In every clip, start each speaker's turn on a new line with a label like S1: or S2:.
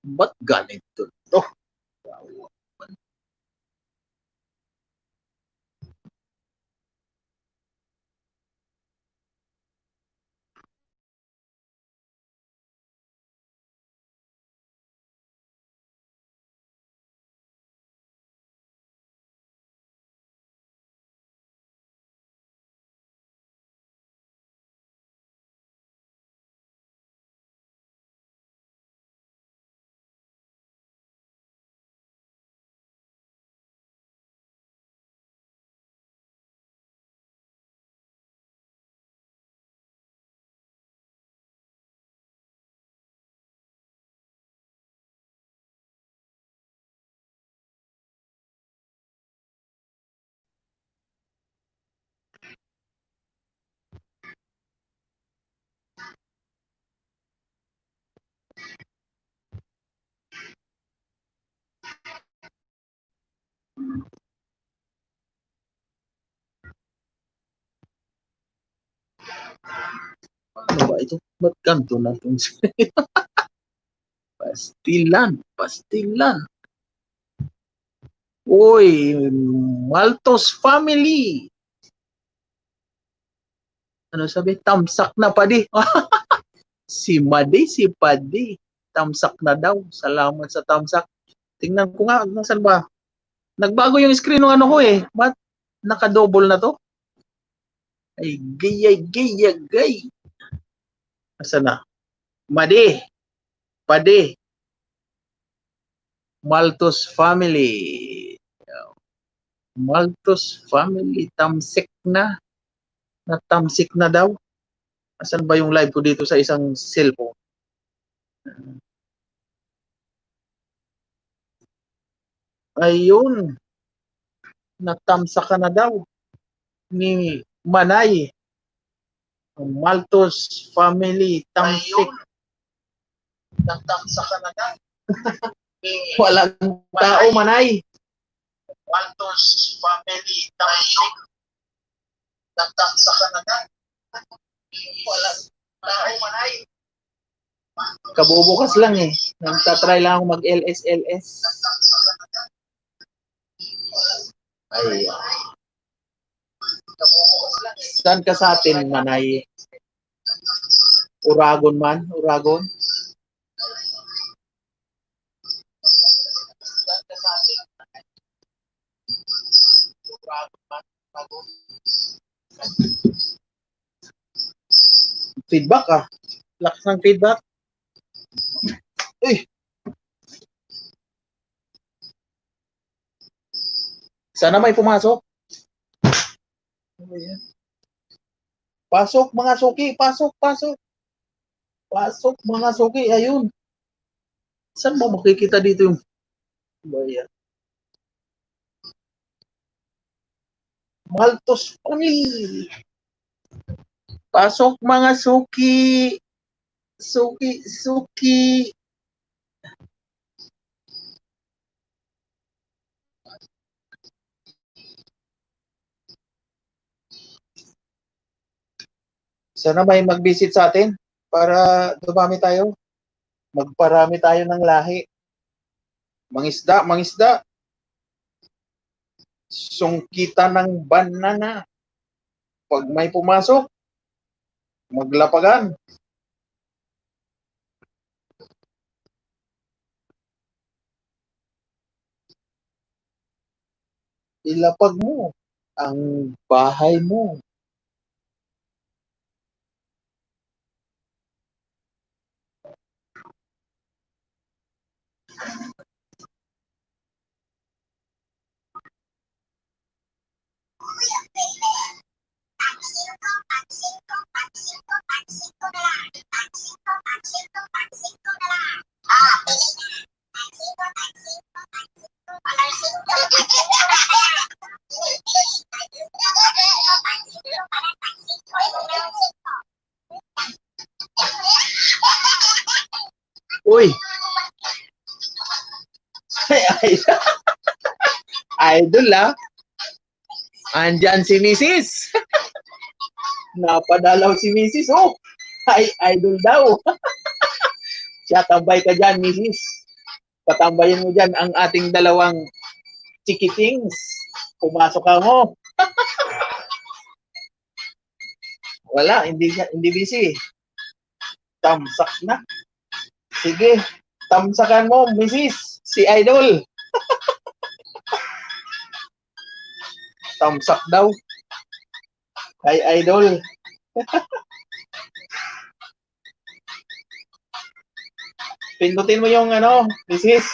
S1: Ba't ganito to? Ano ba ito? Ba't ganito na itong pastilan, pastilan. Uy, Maltos family. Ano sabi? Tamsak na pa di. Si Madi, si Padi. Tamsak na daw. Salamat sa tamsak. Tingnan ko nga, nasan ba? Nagbago yung screen ng ano ko eh. Ba't naka-double na to? Ay, gay. Asan na? Madi, Padi. Maltos family. Maltos family. Tamsik na. Natamsik na daw. Asan ba yung live ko dito sa isang cellphone? Ayun. Natamsa ka na daw ni Manay. Maltos family. Tamsik. Natamsa ka na daw. Walang tao, Manay. Maltos family. Tamsik. Natamsa ka na daw. Walang tao, Manay. Kabubukas lang eh. Nagtatry lang ako mag-LS. Ay. Saan ka sa atin, Manay? Uragon man? Uragon? Saan ka sa atin, Manay? Uragon man? Uragon? Feedback ah. Lakas ng feedback. Sana may pumasok. Pasok mga suki, pasok. Pasok mga suki, ayun. Saan ba makikita dito yung bayan? Maltos family. Pasok mga suki. Suki. Sana may mag-visit sa atin para dumami tayo. Magparami tayo ng lahi. Mangisda. Sungkita ng banana. Pag may pumasok, maglapagan. Ilapag mo ang bahay mo. Uy! Idol ah. Andyan si Mrs. Napadalaw si Mrs. Oh, ay idol daw. Siya, tambay ka dyan, Mrs. Patambayin mo dyan ang ating dalawang chikitings. Pumasok ka mo. Wala, hindi busy. Tamsak na. Sige, tamsakan mo, Mrs. Si Idol. Tamsak daw. Kay Idol. Pindutin mo yung Mrs.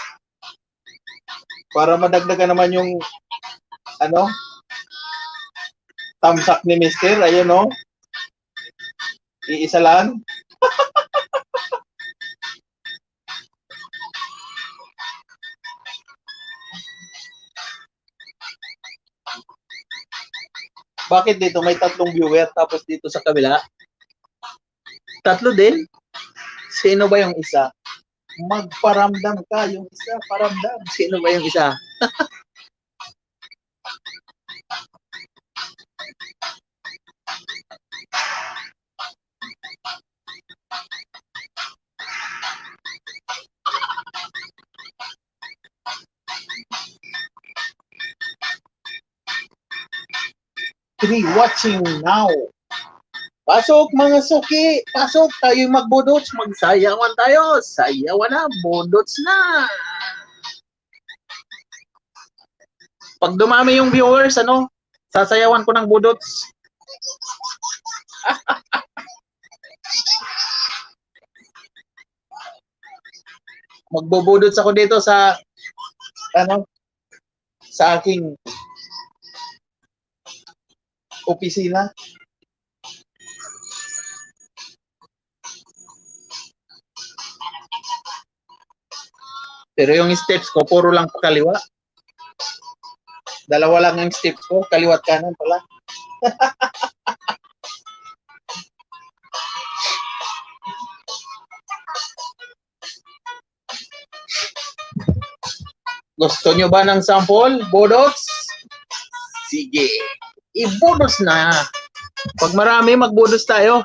S1: Para madagdagan naman yung tamsak ni Mister. Ayun Iisa lang. Bakit dito may 3 viewer tapos dito sa kabila? 3 din? Sino ba yung isa? Magparamdam ka yung isa, paramdam. Sino ba yung isa? Watching now. Pasok mga suki, pasok tayo magbudots, magsayawan tayo. Sayawan na, budots na. Pag dumami yung viewers, sasayawan ko ng budots. Magbubudots ako dito sa sa aking opisina. Pero yung steps ko, puro lang kaliwa. Dalawa lang yung steps ko, kaliwat kanan pala. Gusto nyo ba ng sample, budots? Sige, ibudots na. Pag marami, magbudots tayo.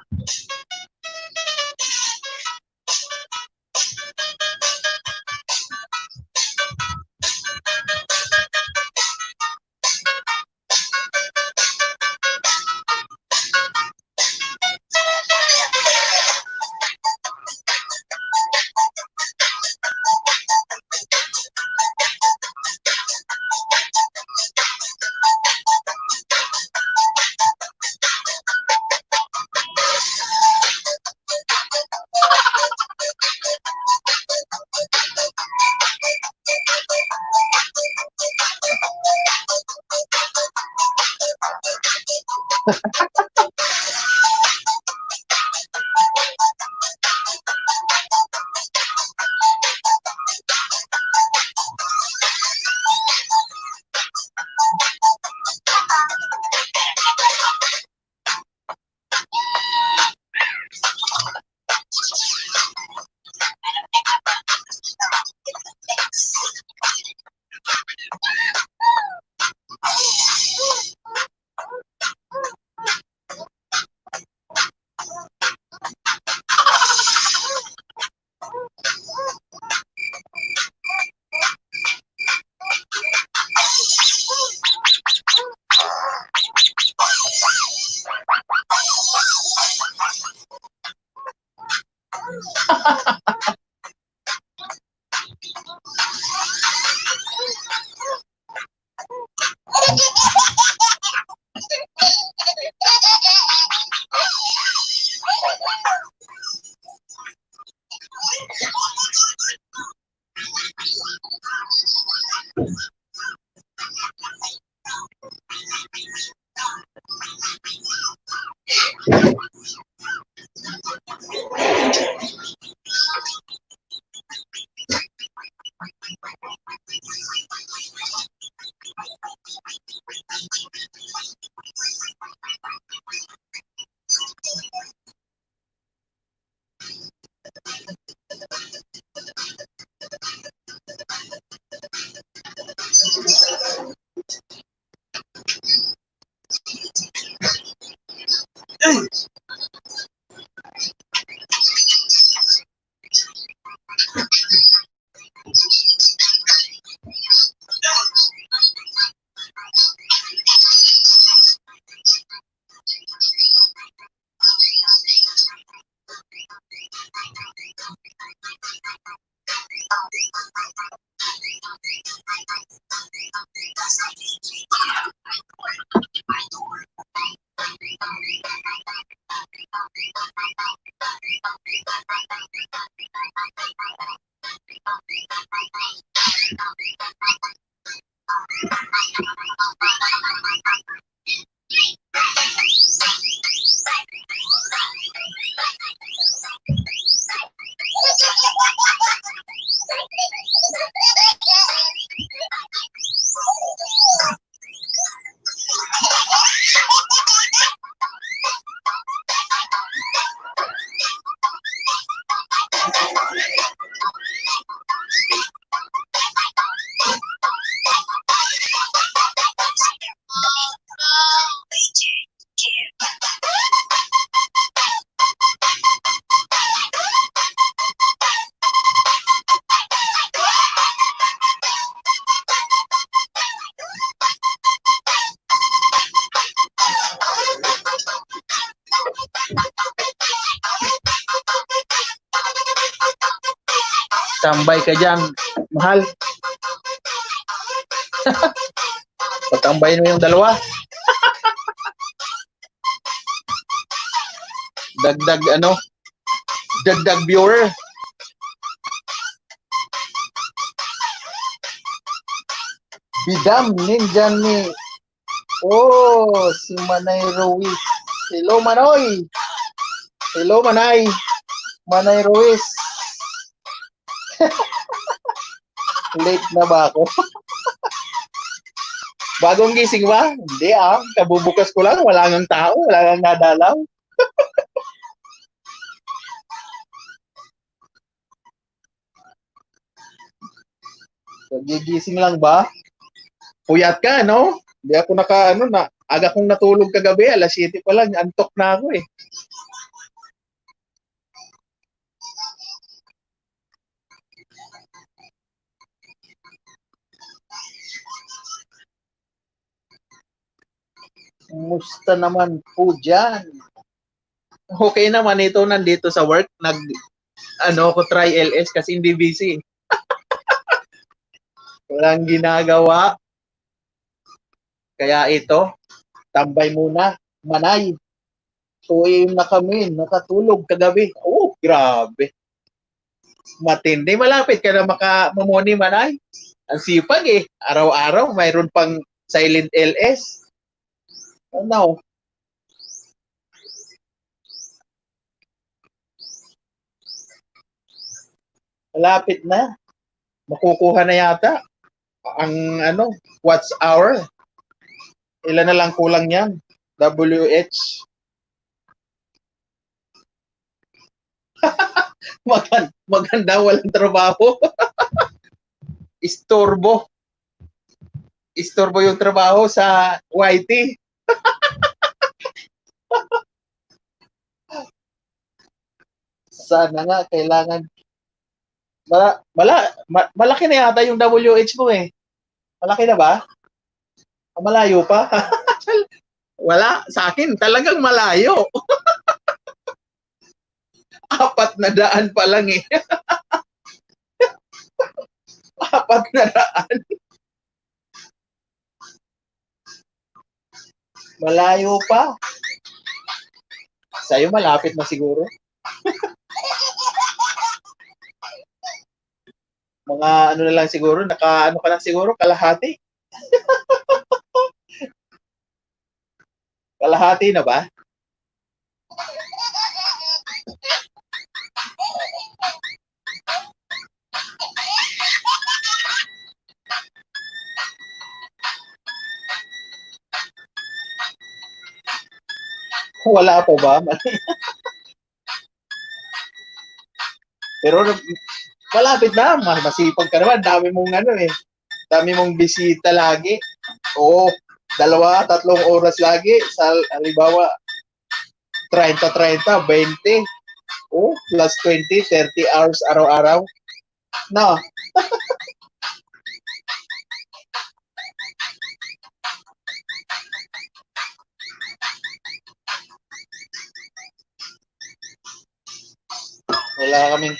S1: Tambay ka dyan, mahal. Patambayin mo yung dalawa. Dagdag ano, dagdag viewer. Bidam ninja ni. Oh, si Manay Ruiz. Hello Manoy. Hello Manay. Manay Ruiz. Late na ba ako? Bagong gising ba? Hindi kabubukas ko lang, wala ngang tao, wala ngang nadalaw. Gigising lang ba? Puyat ka, no? Hindi ako aga kong natulog kagabi, alas 7 pa lang, antok na ako eh. Kumusta naman po dyan? Okay naman ito, nandito sa work, ko try LS kasi hindi busy. Walang ginagawa. Kaya ito, tambay muna, Manay. So, na kami, nakatulog kagabi. Oh, grabe. Matindi. Malapit ka na makamamoni, Manay. Ang sipag eh. Araw-araw, mayroon pang silent LS. Ano? Malapit na. Makukuha na yata ang watch hour. Ilan na lang kulang yan? WH. Maganda, walang trabaho. Istorbo. Istorbo yung trabaho sa YT. Sana nga, kailangan. Malaki na yata yung WH mo eh. Malaki na ba? Malayo pa? Wala. Sa akin, talagang malayo. 400 pa lang eh. 400. Malayo pa. Sa'yo malapit na siguro. Mga na lang siguro, ka lang siguro, kalahati. Kalahati na ba? Wala pa ba? Pero malapit na, masipag ka naman, dami mong dami mong bisita lagi. Oo, 2-3 oras lagi. Halimbawa, 30-30, 20. Oh, plus 20, 30 hours araw-araw. No. Wala kaming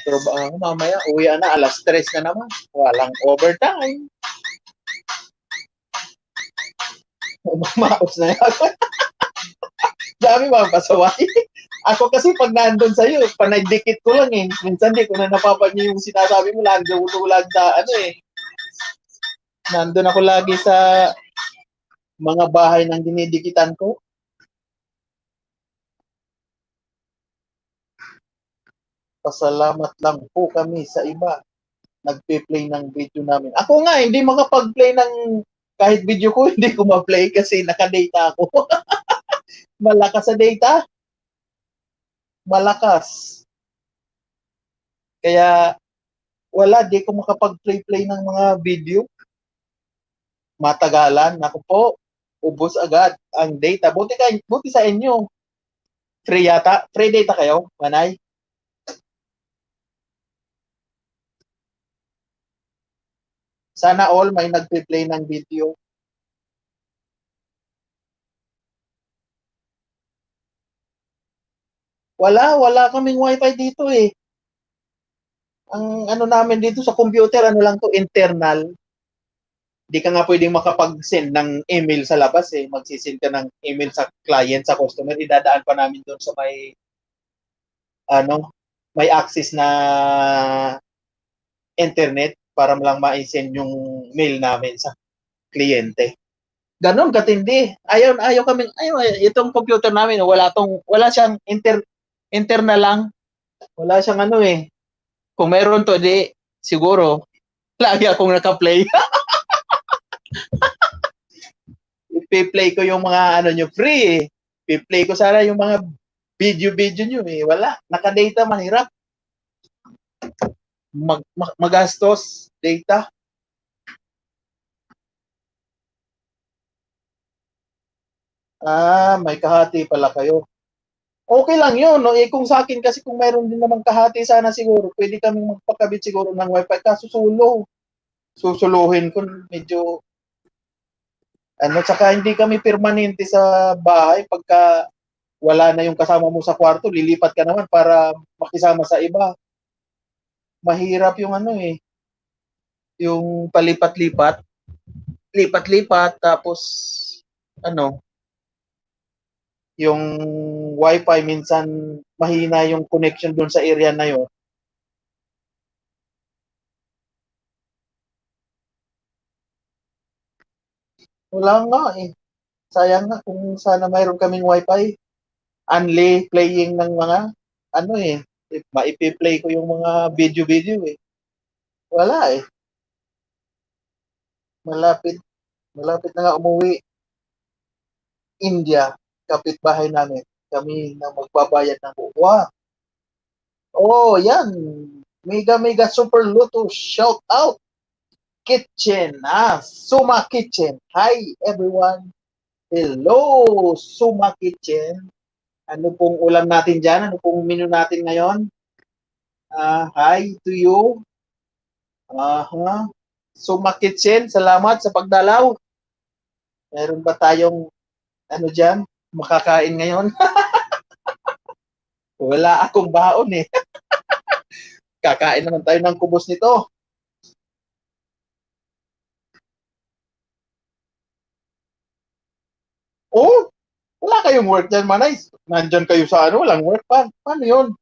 S1: trabaho. Mamaya, uwi na, alas 3 na naman. Walang overtime. Umaos na yan. Dami mga pasaway. Ako kasi pag nandun sa'yo, panagdikit ko lang eh. Minsan di ko na napapansin yung sinasabi mo, lagi ko lang sa Nandun ako lagi sa mga bahay ng dinidikitan ko. Pasalamat lang po kami sa iba. Nagpe-play ng video namin. Ako nga, hindi makapag-play ng kahit video ko, hindi ko ma-play kasi naka-data ako. Malakas sa data. Malakas. Kaya, wala, di ko makapag-play ng mga video. Matagalan. Ako po, ubos agad ang data. Buti sa inyo. Free yata. Free data kayo, Manay? Sana all may nagpe-play ng video. Wala kaming wifi dito eh. Ang ano namin dito sa computer, ano lang to, internal. Di ka nga pwedeng makapag-send ng email sa labas eh. Magsisend ka ng email sa client, sa customer. Idadaan pa namin doon sa may, ano, may access na internet para lang ma-send yung mail namin sa kliyente. Ganon katindi. Ayaw kami, itong computer namin, wala siyang internal lang. Wala siyang ano eh. Kung meron to, di, siguro, lagi akong naka-play. I-play ko yung mga ano nyo free eh. I-play ko sana yung mga video nyo eh. Wala. Naka-data mahirap. Magastos data. May kahati pala kayo. Okay lang yun. No? Eh, kung sa akin kasi kung mayroon din naman kahati sana siguro, pwede kaming magpakabit siguro ng wifi. Kaso susuluhin ko medyo tsaka hindi kami permanente sa bahay pagka wala na yung kasama mo sa kwarto, lilipat ka naman para makisama sa iba. Mahirap yung yung palipat-lipat, lipat-lipat tapos ano, yung wifi minsan mahina yung connection doon sa area na yun. Wala nga eh. Sayang nga kung sana mayroon kaming wifi. Only playing ng mga maipi-play ko yung mga video eh. Wala eh. Malapit malapit na nga umuwi. India, kapitbahay namin. Kami na magbabayad ng buwa. Oh, yan. Mega super luto. Shout out. Kitchen. Suma Kitchen. Hi, everyone. Hello, Suma Kitchen. Ano pong ulam natin dyan? Ano pong menu natin ngayon? Hi to you. Suma Kitchen, salamat sa pagdalaw. Meron ba tayong dyan? Makakain ngayon? Wala akong baon eh. Kakain naman tayo ng kubos nito. Oh, wala kayong work dyan, Manay. Nandyan kayo sa walang work pa. Paano yun?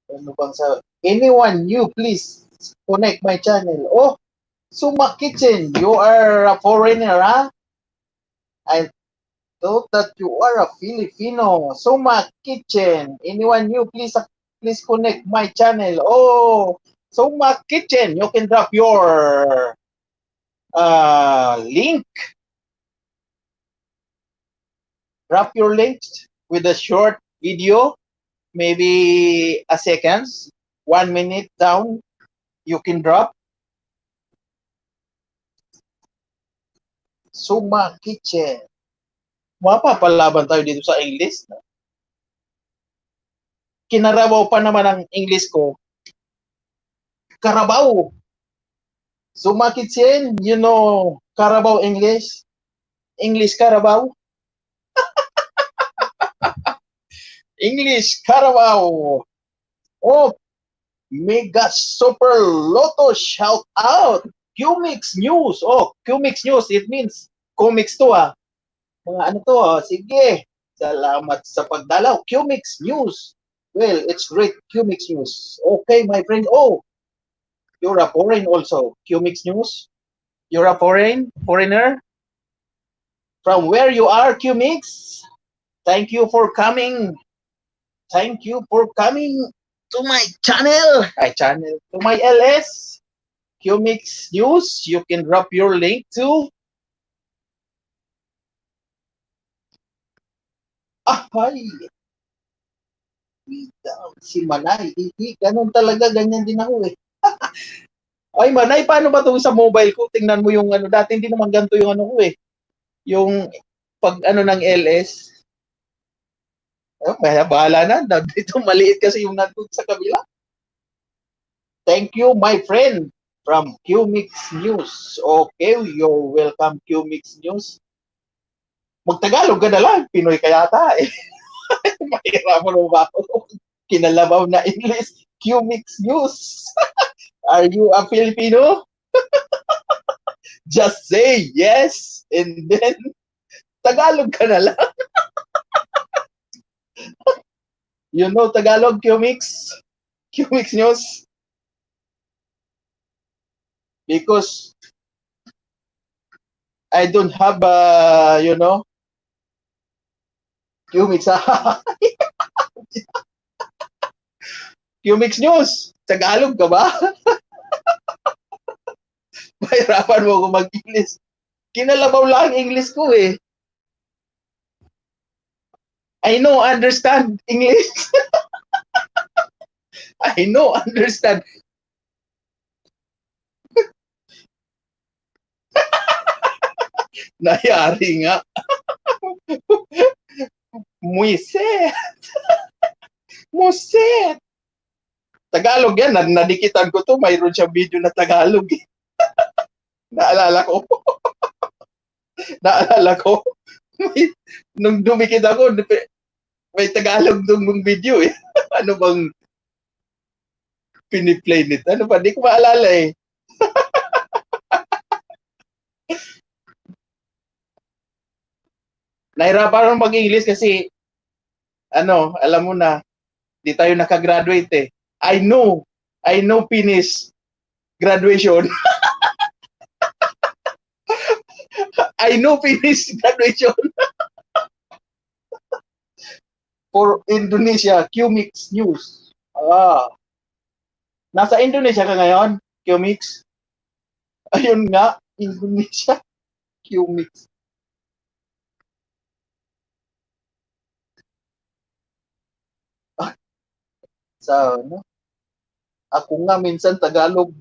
S1: Ano bang sa... Anyone new, please connect my channel. Oh, Suma Kitchen, you are a foreigner, ha? I thought that you are a Filipino. Suma Kitchen, anyone new, please connect my channel. Oh, Suma Kitchen, you can drop your link. Drop your link with a short video, maybe a seconds, 1 minute down, you can drop. Suma Kitchen. Mapapalaban tayo dito sa English. Kinarabaw pa naman ang English ko. Carabao. Suma Kitchen, you know Carabao English? English Carabao? English Carabao. Oh, mega super lotto shout out. Qmix News. Oh, Qmix News. It means comics to Mga ano to Sige. Salamat sa pagdalaw. Qmix News. Well, it's great. Qmix News. Okay, my friend. Oh, you're a foreign also. Qmix News. You're a foreigner? From where you are, Qmix? Thank you for coming. Thank you for coming to my channel. To my LS. Qmix News. You can drop your link to. Hi. Si Manay. Ganun talaga. Ganyan din ako eh. Ay, Manay, paano ba itong sa mobile ko? Tingnan mo yung dati hindi naman ganito yung ko eh. Yung pag ng LS. Bahala na. Dito maliit kasi yung nandun sa kabila. Thank you, my friend, from Qmix News. Okay, you're welcome, Qmix News. Magtagalog ka na lang. Pinoy ka yata eh. Mahirapan mo ba ako? Kinalabaw na English. QMix News. Are you a Filipino? Just say yes. And then, Tagalog ka na lang. You know Tagalog, QMix? QMix News? Because I don't have, QMix. QMix News. Tagalog ka ba? Mahirapan mo ako mag-English. Kinalabaw lang ang English ko eh. I know, understand English. I know, understand. Nayari nga. Muiset. Muset. Tagalog yan. Nadikitan ko to. Mayroon siyang video na Tagalog. Naalala ko. Nung dumikit ako, may Tagalog dong video eh. Ano bang piniplay nito? Ano ba? Di ko maalala eh. Nahirapan ako mag-English kasi alam mo na, di tayo nakagraduate eh. I know finish graduation. I know finish graduation. For Indonesia, QMix News. Nasa Indonesia ka ngayon, QMix? Ayun nga, Indonesia, QMix. Ako nga minsan Tagalog,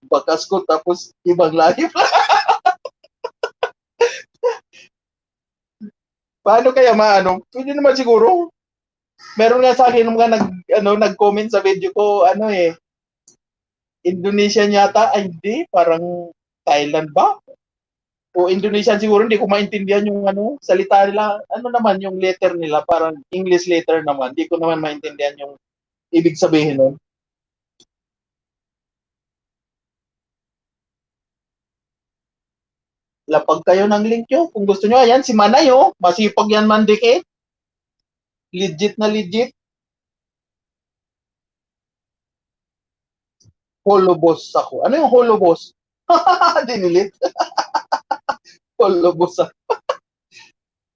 S1: bakas ko tapos ibang live. Paano kaya pwede naman siguro. Meron nga sa akin mga nag-comment sa video ko, Indonesian yata, ay hindi, parang Thailand ba? O Indonesian siguro, hindi ko maintindihan yung salita nila. Ano naman yung letter nila, parang English letter naman. Hindi ko naman maintindihan yung ibig sabihin nun. Lapag kayo ng link nyo. Kung gusto nyo, ayan, si Manay, masipag yan mandikit. Legit na legit. Holobos ako. Ano yung holobos? Dinilit. Holobos ako.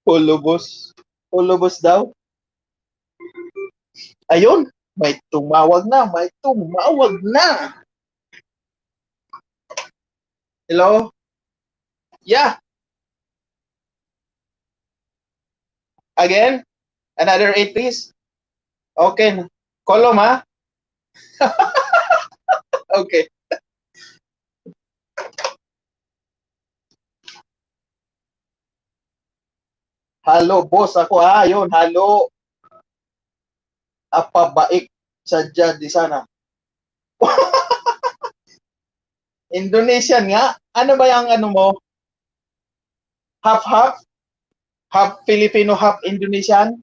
S1: Holobos. Holobos daw. Ayun, may tumawag na. Hello? Yeah. Again? Another 8 please? Okay. Kolom ha? Okay. Halo, boss ako ha. Ayun, halo. Apa baik sadya di sana. Indonesian nga. Ano ba yung mo? Half-half? Half Filipino, half Indonesian?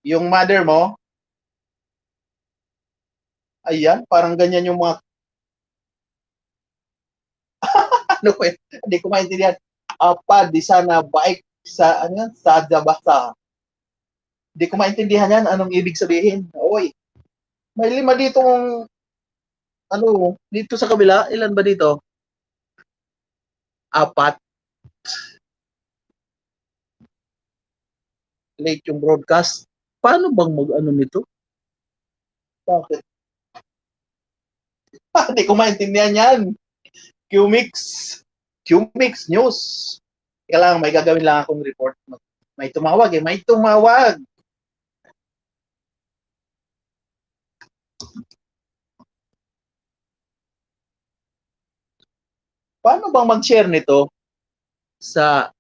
S1: Yung mother mo? Ayan, parang ganyan yung mga hindi ko maintindihan. Apa di sana baik sa sadya basa. Hindi ko maintindihan yan. Anong ibig sabihin? Oy, may 5 ditong dito sa kabila. Ilan ba dito? 4. Late yung broadcast. Paano bang nito? Bakit? Hindi ko maintindihan yan. QMix News. Kaya lang, may gagawin lang akong report. May tumawag eh. May tumawag. Paano bang mag-share nito sa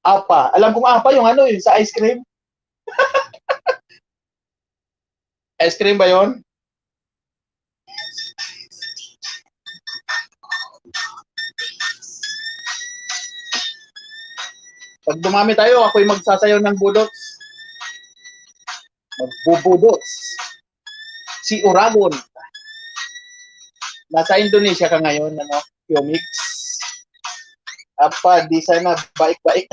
S1: apa? Alam kong apa yung yung sa ice cream. Ice cream ba yon? Pag dumami tayo, ako'y magsasayaw ng budots. Magbubudots. Si Uragon. Nasa Indonesia ka ngayon, ano? Yomix. Apa, di sana baik-baik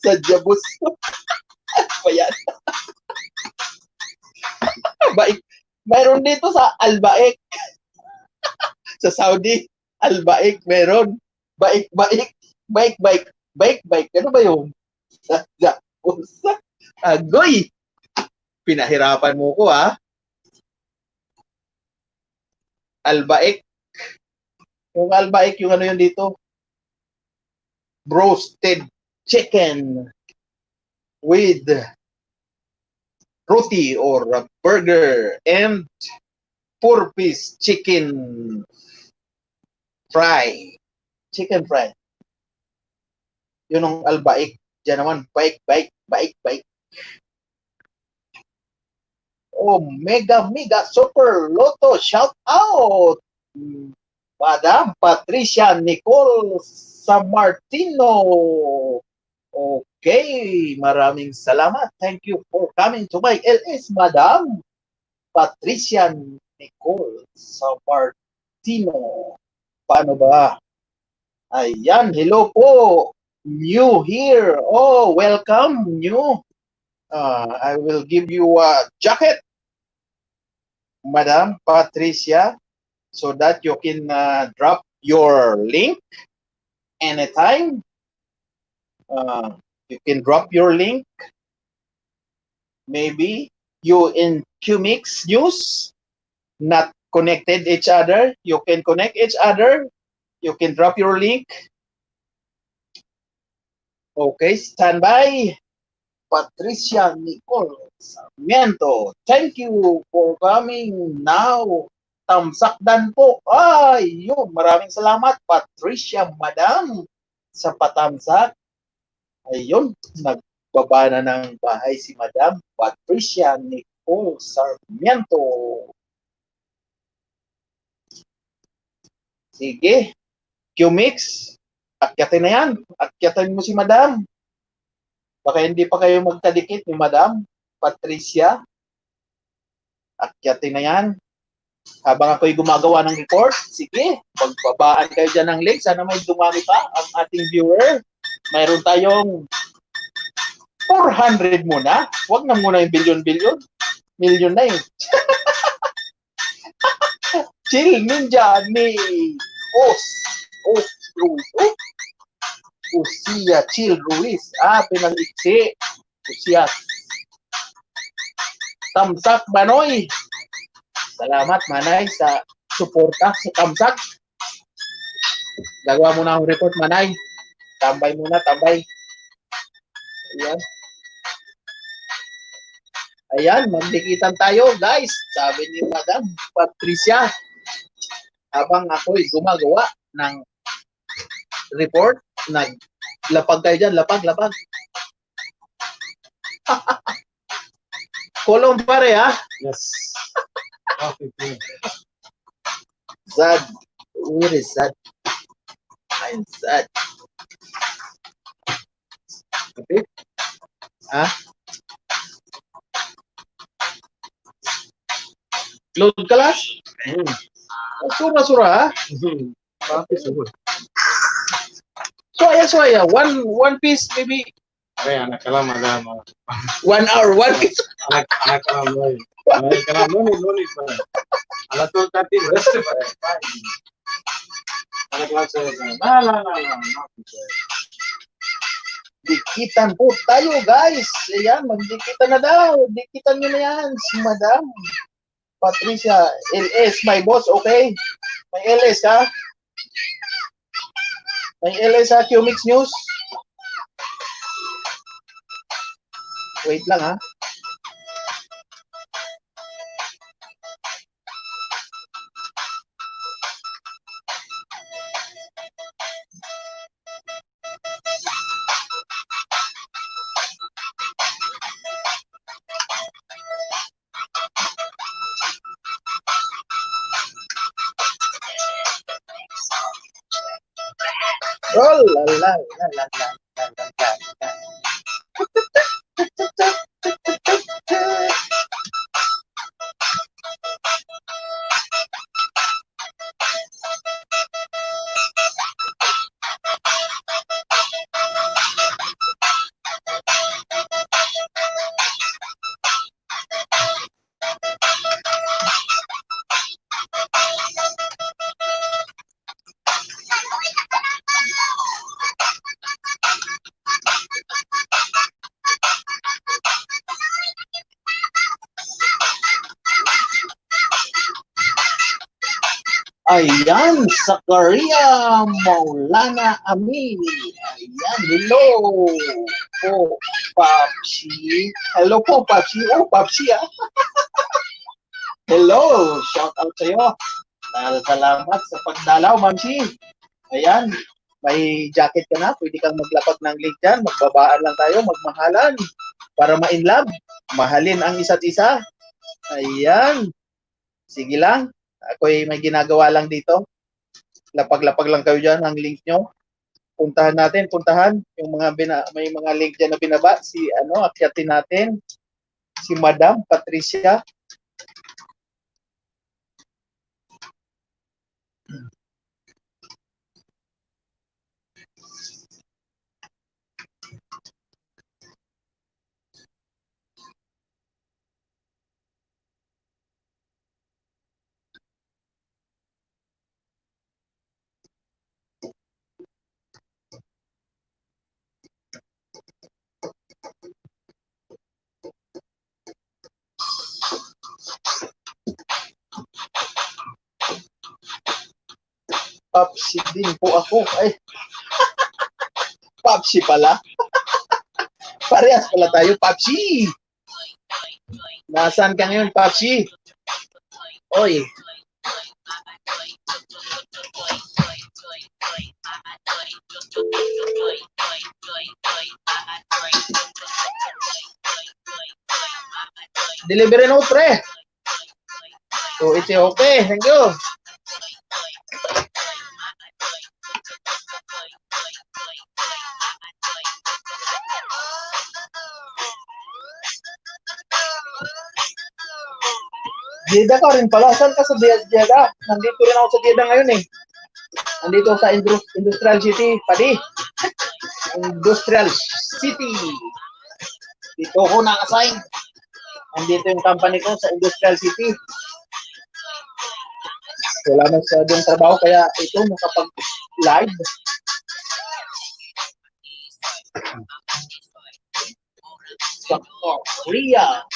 S1: sa Jabus. Ano yan? Baik. Mayroon dito sa Al-Baik. Sa Saudi, Al-Baik meron. Baik-baik. Baik-baik. Baik-baik. Ano ba yun? Sa Jabus. Agoy! Pinahirapan mo ko, ha? Al-Baik. Yung Al-Baik, yung ano yun dito? Roasted chicken with roti or a burger and 4-piece chicken fry. Chicken fry. Yun ang Al-Baik. Diyan naman, baik. Oh, mega super loto shout out. Madam Patricia Nicole Samartino. Okay, maraming salamat. Thank you for coming to my LS, Madam Patricia Nicole Samartino. Paano ba? Ayan, hello po. New here. Oh, welcome, new. I will give you a jacket, Madam Patricia, so that you can drop your link anytime. You can drop your link. Maybe you in QMix News, not connected each other. You can connect each other. You can drop your link. Okay, stand by. Patricia Nicole Sarmiento, thank you for coming now. Tamsakdan po. Ay, yun. Maraming salamat, Patricia, Madam, sa patamsak. Ayun, nagbaba na ng bahay si Madam Patricia Nicole Sarmiento. Sige, QMix, akyatin na yan. Akyatin mo si Madam. Baka hindi pa kayo magkadikit ni Madam Patricia. Akyatin na yan. Habang ako'y gumagawa ng report, sige, magbabaan kayo dyan ng link. Sana may dumami pa ang ating viewer. Mayroon tayong 400 muna. Huwag na muna yung bilyon-bilyon. Milyon na yun. Chill Ninja ni Usia Chill Ruiz. Pinag-iksi. Usia. Tamsak Banoy. Salamat, Manay, sa suporta sa Tamsak. Gagawa muna akong report, Manay. Tambay muna, tambay. Ayan. Ayan, magdikitan tayo, guys. Sabi ni Madam Patricia. Habang ako'y gumagawa ng report, naglapag kayo dyan, lapag. Kolong pare, ha?
S2: Yes. Okay.
S1: Sad. Where is sad? I'm sad. Okay? Ha? Load ka lang? Sura, ha? Soya. One piece, maybe.
S2: Ay, anak ka lang, madama.
S1: 1 hour, 1 piece.
S2: Anak ka lang, Loy. Anak ka lang, Loy. Alat ko kati, rest pa rin. Anak lang sa'yo.
S1: Dikitan po tayo, guys. Ayan, magdikitan na daw. Dikitan nyo na yan, si Madam Patricia LS, my boss, okay? May LS, ha? May LS, ha? QMix News. Wait lang, ha? Oh, la. Ayan, Zakaria Maulana Amin. Ayan, hello po, Papsi. Hello po, Papsi. Oh, Papsi ah. Hello, shout out sa iyo. Salamat sa pagdalaw, Mamsi. Ayan, may jacket ka na. Pwede kang maglapat ng link dyan. Magbabaan lang tayo, magmahalan. Para ma-inlove. Mahalin ang isa't isa. Ayan. Sige lang. Ako'y may ginagawa lang dito. Lapag-lapag lang kayo dyan ang link nyo. Puntahan natin, puntahan. Yung may mga link dyan na binaba. Akyatin natin. Si Madam Patricia. Papsi din po ako. Ay, Papsi pala. Parehas pala tayo, Papsi. Nasaan ka ngayon, Papsi? Oy. Delivery note, pre. So, it's okay. Thank you. Jeddah ka rin pala. Saan ka sa Jeddah? Nandito rin ako sa Jeddah ngayon eh. Nandito sa Industrial City, Padi. Industrial City. Dito ako naka-assign. Nandito yung company ko sa Industrial City. Wala masyadong trabaho kaya ito makapag-live. Sa Korea.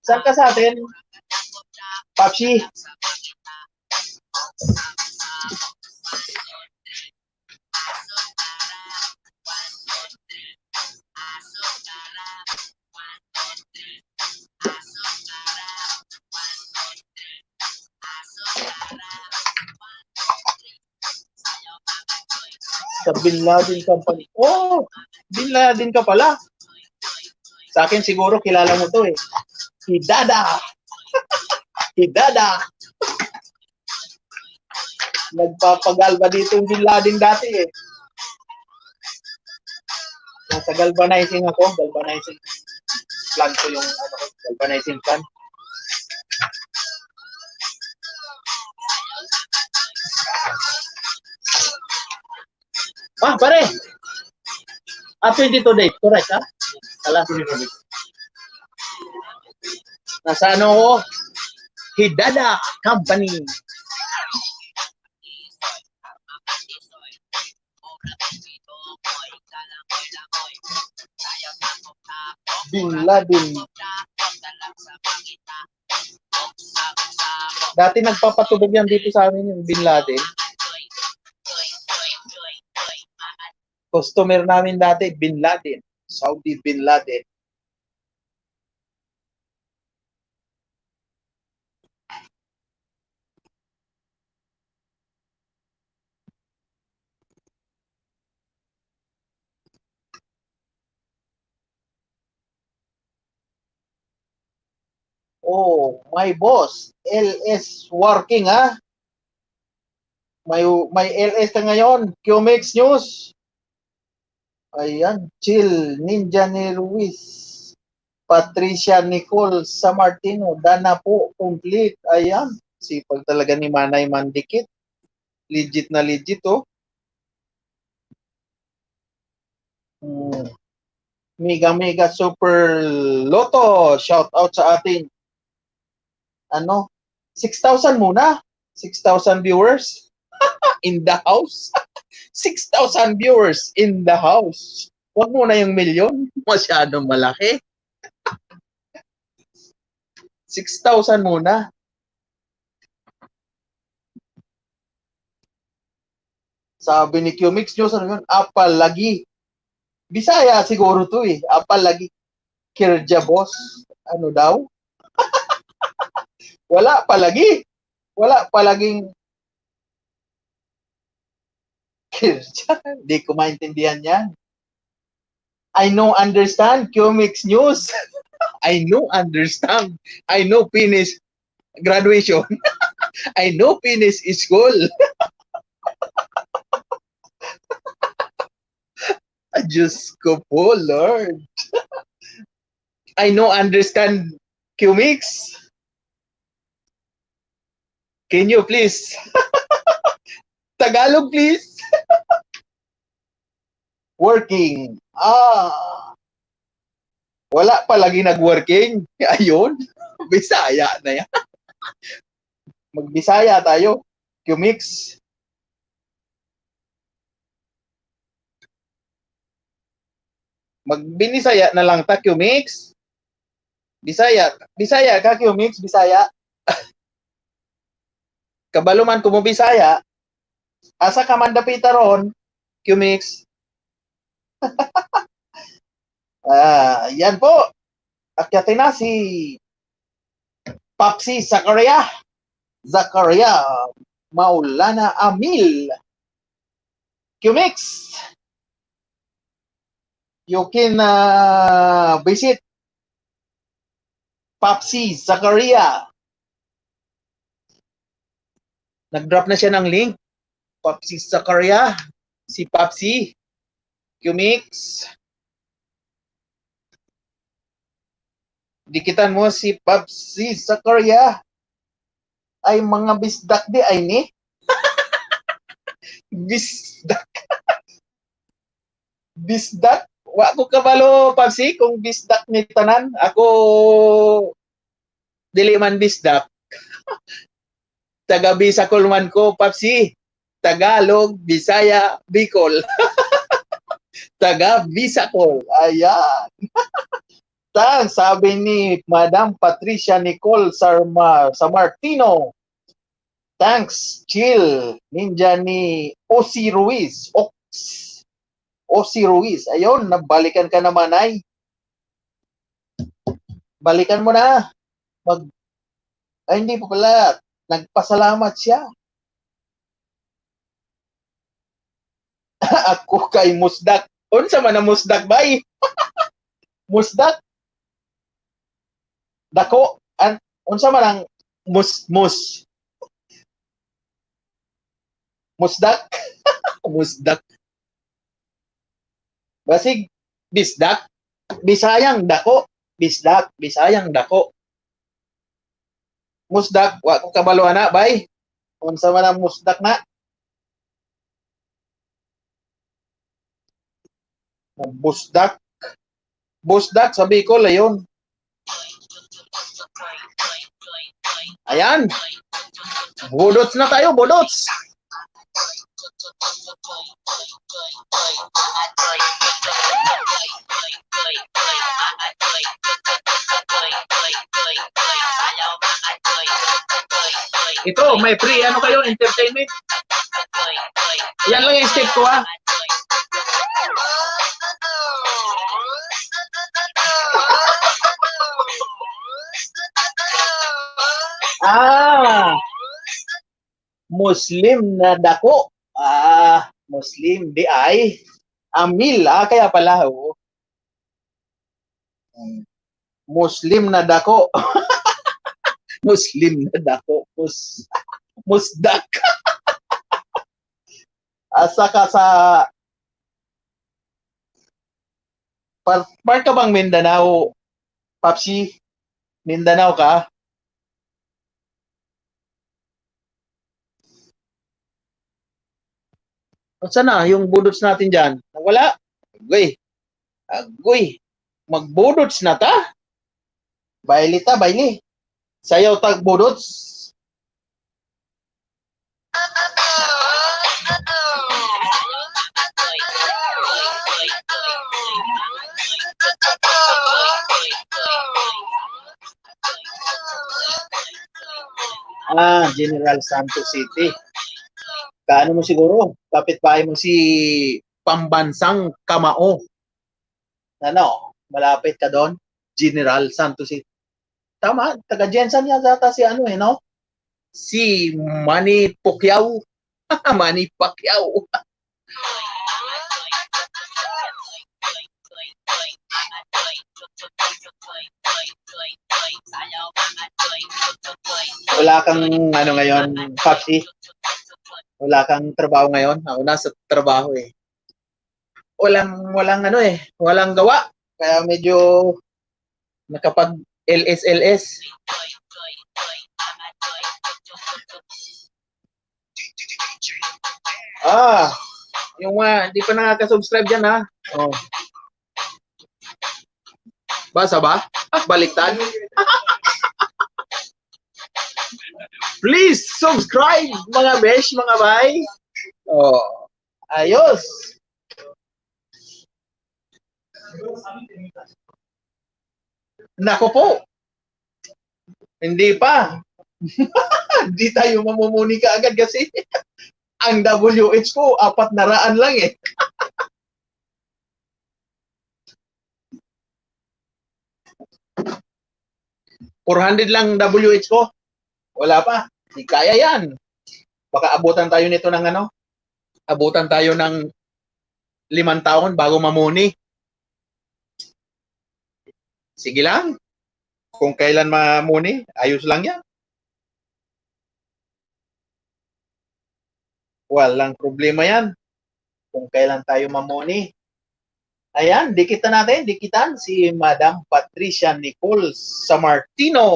S1: Saan ka sa atin? Papsi. Sa Bin Laden Company. Oh, Bin Laden ka pala. Sa akin siguro kilala mo to eh. Hidada. Hidada. Nagpapagalba dito yung Bin Laden dati eh. Nasa galvanizing ako. Galvanizing plan ko yung galvanizing plan. Ah, pare. 22 days. Correct, ha? Kala. Nasa ano ko? Hidada Company. Bin Laden. Dati nagpapatubog yan dito sa amin yung Bin Laden. Customer namin dati, Bin Laden. Saudi Bin Laden. Oh, my boss, LS working ha. May LS ka ngayon, QMX News. Ayan, chill, Ninja ni Ruiz. Patricia Nicole Samartino, Dana po, complete. Ayan, sipag talaga ni Manay Mandikit. Legit na legit, oh. Mega Mega Super Lotto, shout out sa ating, 6,000 muna. 6,000 viewers in the house. 6,000 viewers in the house. Huwag muna yung milyon. Masyadong malaki. 6,000 muna. Sabi ni QMix News, ano yun? Apal lagi. Bisaya siguro to eh. Apal lagi. Kirja boss. Ano daw? Wala palagi. Wala palaging Kirja. Hindi ko maintindihan yan. I know understand QMix News. I know understand. I know finish graduation. I know finish school. Diyos ko po, Lord. I know understand QMix. Can you please? Tagalog, please. Working. Wala palagi nag-working. Ayun. Bisaya na yan. Magbisaya tayo. QMix. Magbinisaya na lang ta, QMix. Bisaya. Bisaya ka, QMix. Bisaya. Kabaluman ko mo Bisaya. Asa ka man dapita ron, QMix. Yan po. Akyatin na si Papsi Zakaria Maulana Amil. QMix. You can visit Papsi Zakaria. Nag-drop na siya ng link. Papsi Zakaria. Si Papsi. QMix. Dikitan mo si Papsi Zakaria. Ay mga bisdak di ay ni. Bisdak. Bisdak. Wa ko kabalo Papsi kung bisdak ni tanan. Ako dili man bisdak. Taga Bisacol man ko Papsi. Tagalog, Bisaya, Bicol. Taga Bisacol. Ayan. Sabi ni Madam Patricia Nicole Samartino. Thanks, chill. Ninja ni Osi Ruiz. Osi Ruiz. Ayun, nabalikan ka naman ay. Balikan mo na. Ay, hindi pa pala. Nagpasalamat siya. Ako kay Musdak. Unsa man ang Musdak bay? Musdak? Dako. Unsa man ang Musdak? Musdak. Basig bisdak. Bisayang dako. Bisdak. Bisayang dako. Musdak. Wa ko kabalo ana bay. Unsa man ang musdak na? Busdak. Busdak sa Bicol ayon. Ayan. Bodots na tayo, bodots. Ito, may free ano kayo, entertainment. Yan lang yung step ko ha. Muslim na dako. Muslim di ay Amil. Kaya pala oh. Muslim na dako. Muslim na dako. Musdak. Asa ka sa Part ka bang Mindanao, Papsi? Mindanao ka? Saan na yung budots natin dyan? Wala? Agoy. Agoy. Magbudots na ta? Baili ta, baili. Sayaw tag budots. General Santos City. Kaano mo siguro? Kapitbahay mo si Pambansang Kamao. Ano? Malapit ka doon? General Santos City. Tama, taga Jensen yan data si ano no? Si Manny Pacquiao. Manny Pacquiao. Wala kang ano ngayon, Papsi? Wala kang trabaho ngayon? Ako nasa trabaho eh. Walang ano eh, walang gawa. Kaya medyo nakapag LS. Yung hindi pa nakaka-subscribe dyan ha. Oh. Basa ba? Baliktad. Please subscribe mga besh, mga bay. Oh. Ayos. Nako po. Hindi pa. Hindi tayo mamumuni ka agad kasi ang WH ko 400 lang eh. $400 lang WH ko. Wala pa. Hindi kaya yan. Baka abutan tayo nito ng ano? Abutan tayo ng 5 taon bago mamuni. Sige lang. Kung kailan mamuni, ayos lang yan. Walang problema yan. Kung kailan tayo mamuni. Ayan, dikitan si Madam Patricia Nicole Samartino.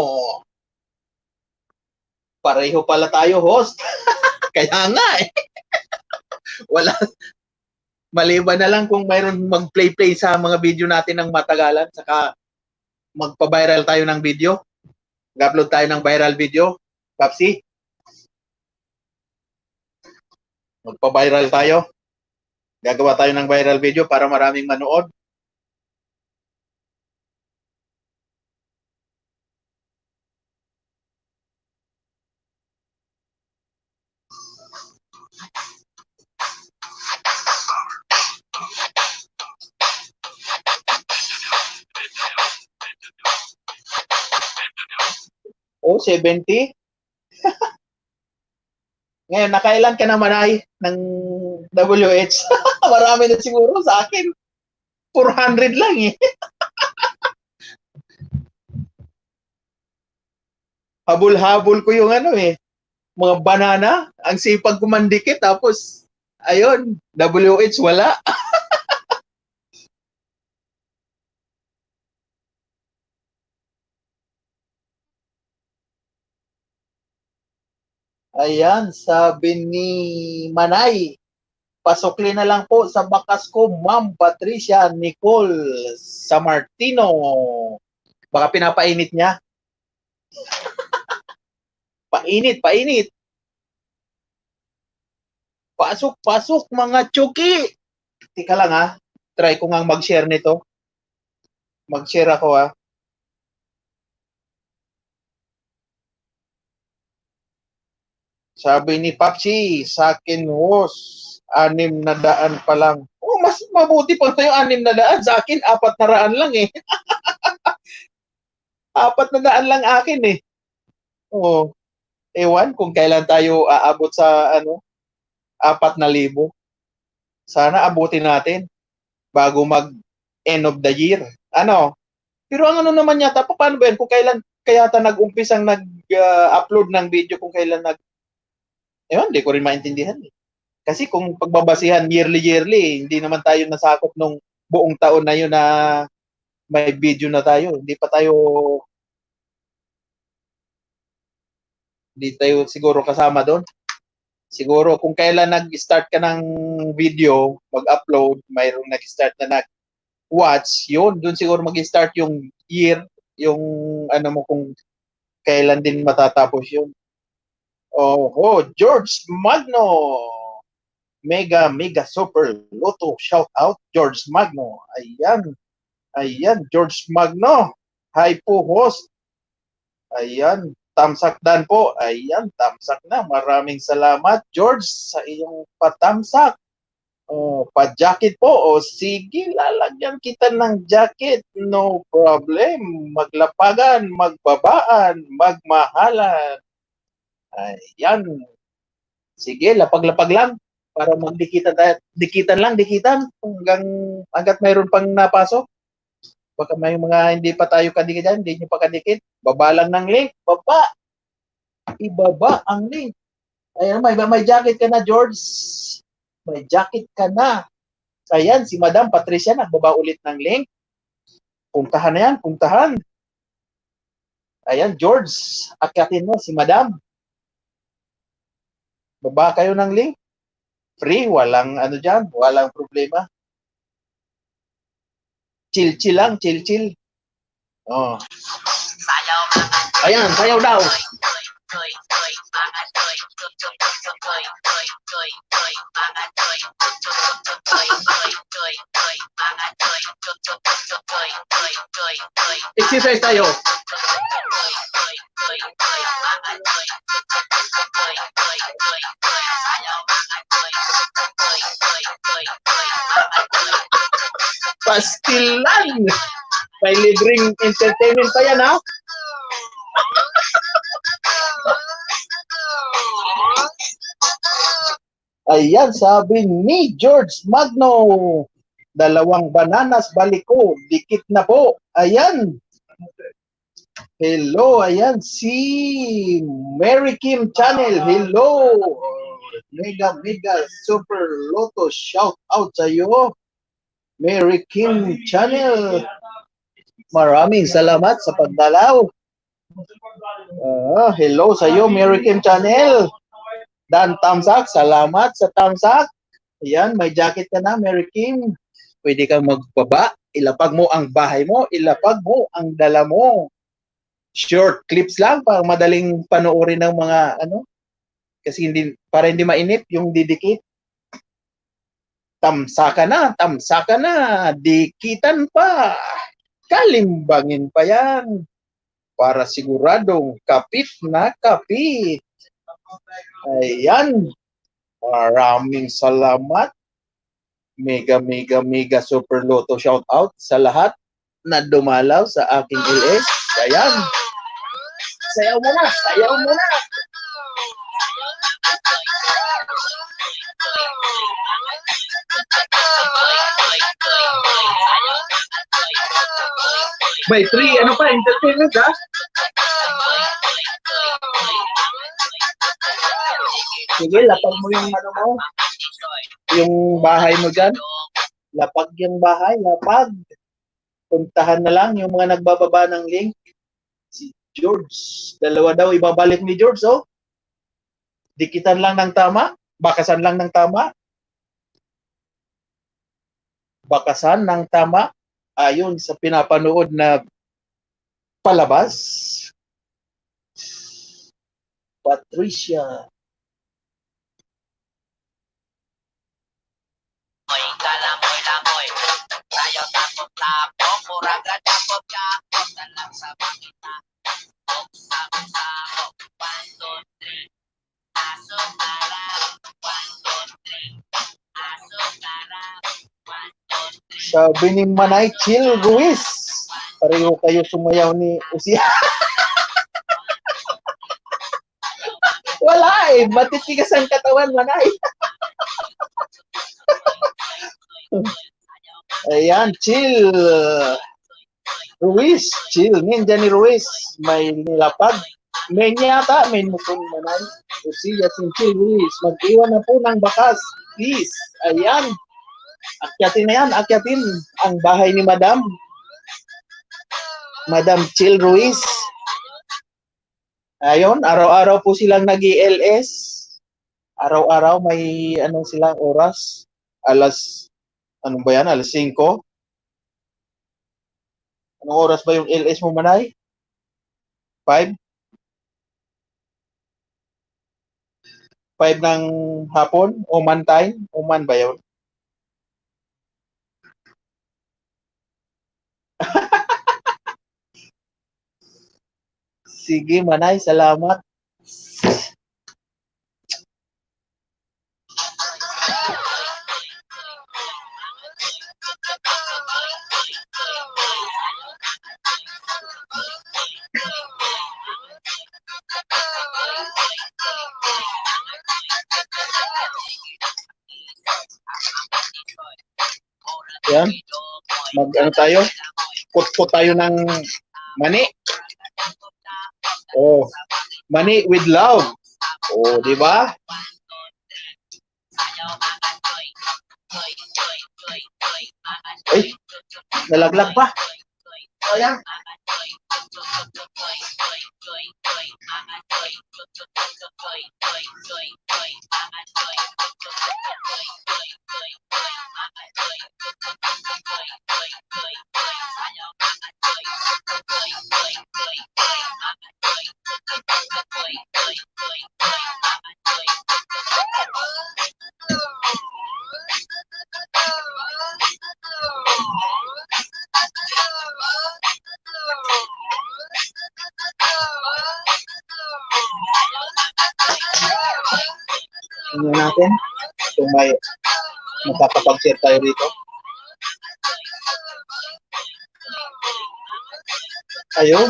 S1: Pareho pala tayo, host. Kaya nga eh. Wala. Maliban na lang kung mayroon mag-play sa mga video natin ng matagalan, saka magpa-viral tayo ng video. Mag-upload tayo ng viral video. Papsi? Magpa-viral tayo. Gagawa tayo ng viral video para maraming manood. Oh, 70? Ngayon, nakailan ka naman ay ng WH? Marami na siguro sa akin. 400 lang eh. Habol-habol ko yung ano eh. Mga banana. Ang sipag ko mandikit. Tapos, ayun, WH wala. Ayan, sabi ni Manay, pasukli na lang po sa bakas ko, Ma'am Patricia Nicole Samartino. Baka pinapainit niya. Painit. Pasok mga chuki. Tika lang ha. Try ko nga mag-share nito. Mag-share ako ha. Sabi ni Papsi, sa akin host, 600 pa lang. Oh, mas mabuti pa sa'yo 600. Sa akin, 400 lang eh. 400 lang akin eh. Oh, ewan kung kailan tayo aabot sa 4,000. Sana abutin natin bago mag end of the year. Ano? Pero ang ano naman yata, paano ba yan? Kung kailan kaya nag-umpisang nag-upload ng video, kung kailan ewan, hindi ko rin maintindihan eh. Kasi kung pagbabasihan yearly, hindi naman tayo nasakop nung buong taon na yun na may video na tayo. Hindi tayo siguro kasama doon. Siguro kung kailan nag-start ka ng video, mag-upload, mayroong nag-start na nag-watch, yun, doon siguro mag-start yung year, yung ano mo kung kailan din matatapos yun. Oh, George Magno. Mega super Lotto. Shout out George Magno. Ayan, George Magno. Hi po, host. Ayan, tamsak dan po. Ayan, tamsak na. Maraming salamat, George, sa iyong patamsak. Pa-jacket po. Sige, lalagyan kita ng jacket. No problem. Maglapagan, magbabaan, magmahalan. Ayan. Sige, lapag-lapag lang. Para magdikitan tayo. Dikitan. Hanggat mayroon pang napasok. Baka may mga hindi pa tayo kadikit, hindi nyo pa kadikit. Baba lang ng link. Baba. Ibaba ang link. Ayan, may jacket ka na, George. May jacket ka na. Ayan, si Madam Patricia nagbaba ulit ng link. Puntahan na yan, puntahan. Ayan, George. Akyatin mo si Madam. Baba kayo ng link. Free, walang ano dyan, walang problema. Chill lang, chill. Oh. Ayan, sayaw daw. Exercise tayo. Pastilan. May libreng entertainment pa yan, ha? Ayan, sabi ni George Magno. 2 bananas baliko, dikit na po. Ayan. Hello, ayan. Si Mary Kim Channel. Hello. Mega super Lotto. Shout out sa iyo. Mary Kim Channel. Maraming salamat sa pagdalaw. Hello sa iyo, Mary Kim Channel. Dan Tamsak, salamat sa Tamsak. Ayan, may jacket ka na, Mary Kim. Pwede kang magbaba, ilapag mo ang bahay mo, ilapag mo ang dala mo. Short clips lang para madaling panoorin ng mga ano. Kasi para hindi mainip yung didikit. Tamsaka na, dikitan pa, kalimbangin pa yan, para siguradong kapit na kapit. Ayan, maraming salamat. Mega super Lotto shout out sa lahat na dumalaw sa aking LS. Ayan, sayaw mo na. May free, ano pa, entertainment, ha? Sige, lapag mo yung ano mo, yung bahay mo dyan. Lapag yung bahay, lapag. Puntahan na lang yung mga nagbababa ng link. Si George, 2 daw ibabalik ni George, oh. Dikitan lang ng tama, bakasan lang ng tama. Bakasan ng tama ayon sa pinapanood na palabas. Patricia. Langoy. Tayo tapok-tapok, murag-tapok ka. Punta lang sa makita. Sabog-sabog, 1, 2, 3. Aso karap, 1, 2, 3. Aso karap, 1, 2, 3. Sabi ni Manay Chill Ruiz. Pareho kayo sumayaw ni Usia. Wala eh. Matitigas ang katawan, Manay. Ayan, Chill Ruiz. Chill. Ninja ni Ruiz. May nilapag. May yata. May mukong Manay. Usia si Chill Ruiz. Mag-iwan na po ng bakas. Please. Ayan. Akyatin na yan. Akyatin. ang bahay ni Madam. Madam Chill Ruiz. Ayun, araw-araw po silang nag-ELS. Araw-araw may ano silang oras. Ano ba yan? Alas 5. Anong oras ba yung LS mo, Manay? 5? 5 ng hapon? Oman time? Oman ba yun? Sige, Manay. Salamat. Yan. Mag-ano tayo? Put tayo ng mani. Oh, money with love. Oh, di ba? Ay, nalaglag pa. Ayan. Tingnan natin kung may makakapag-share tayo rito. Ayun.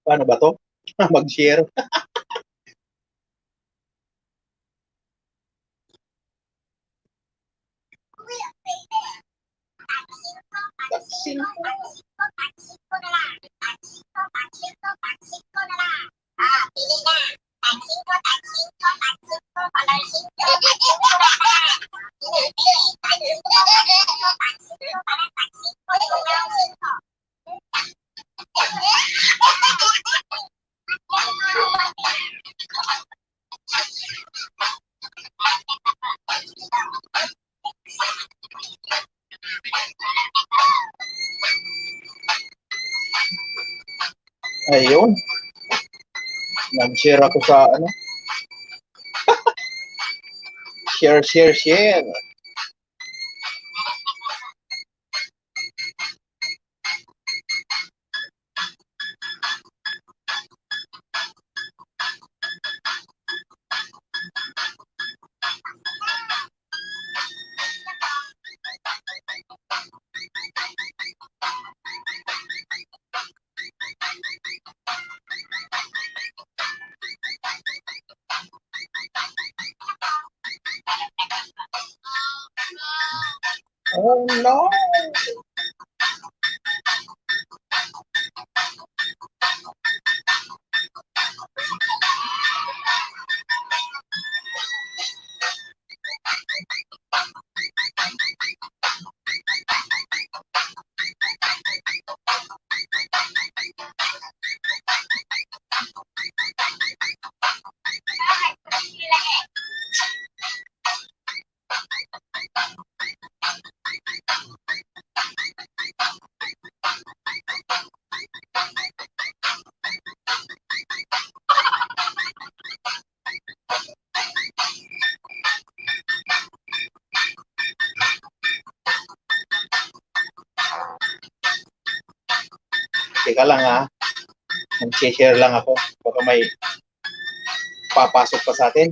S1: Paano ba to? Mag-share. Ayun. Nag-share ako sa ano. Share. Oh no! Teka lang ha. Mag-share lang ako. Baka may papasok pa sa atin.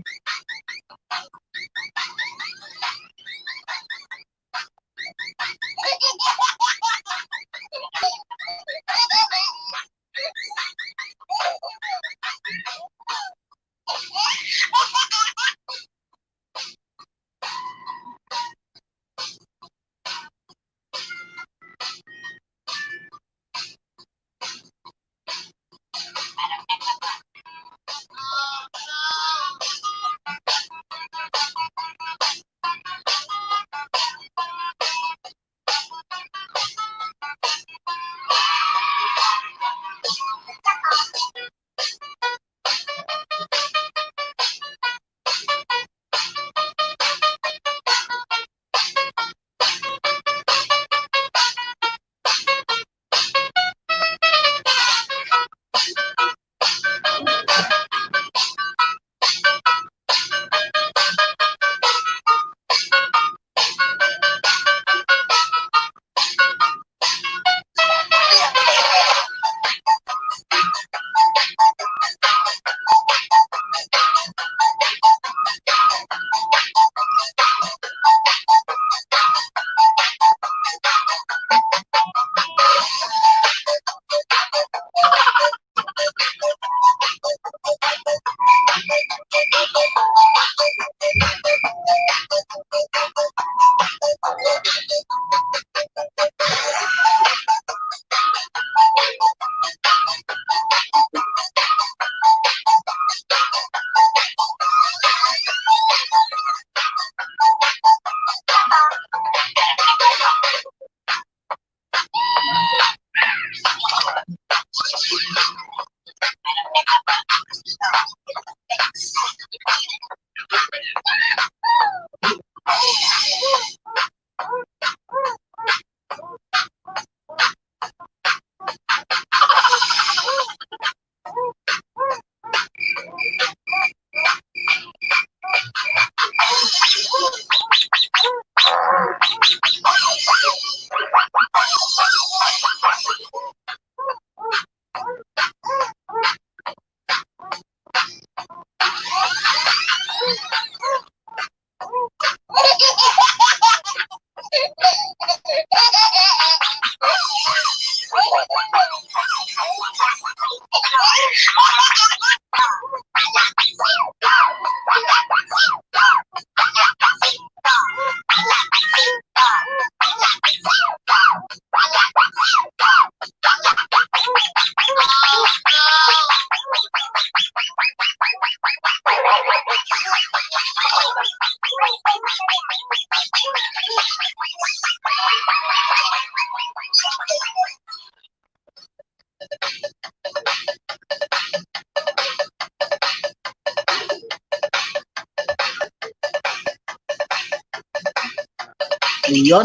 S1: Yun,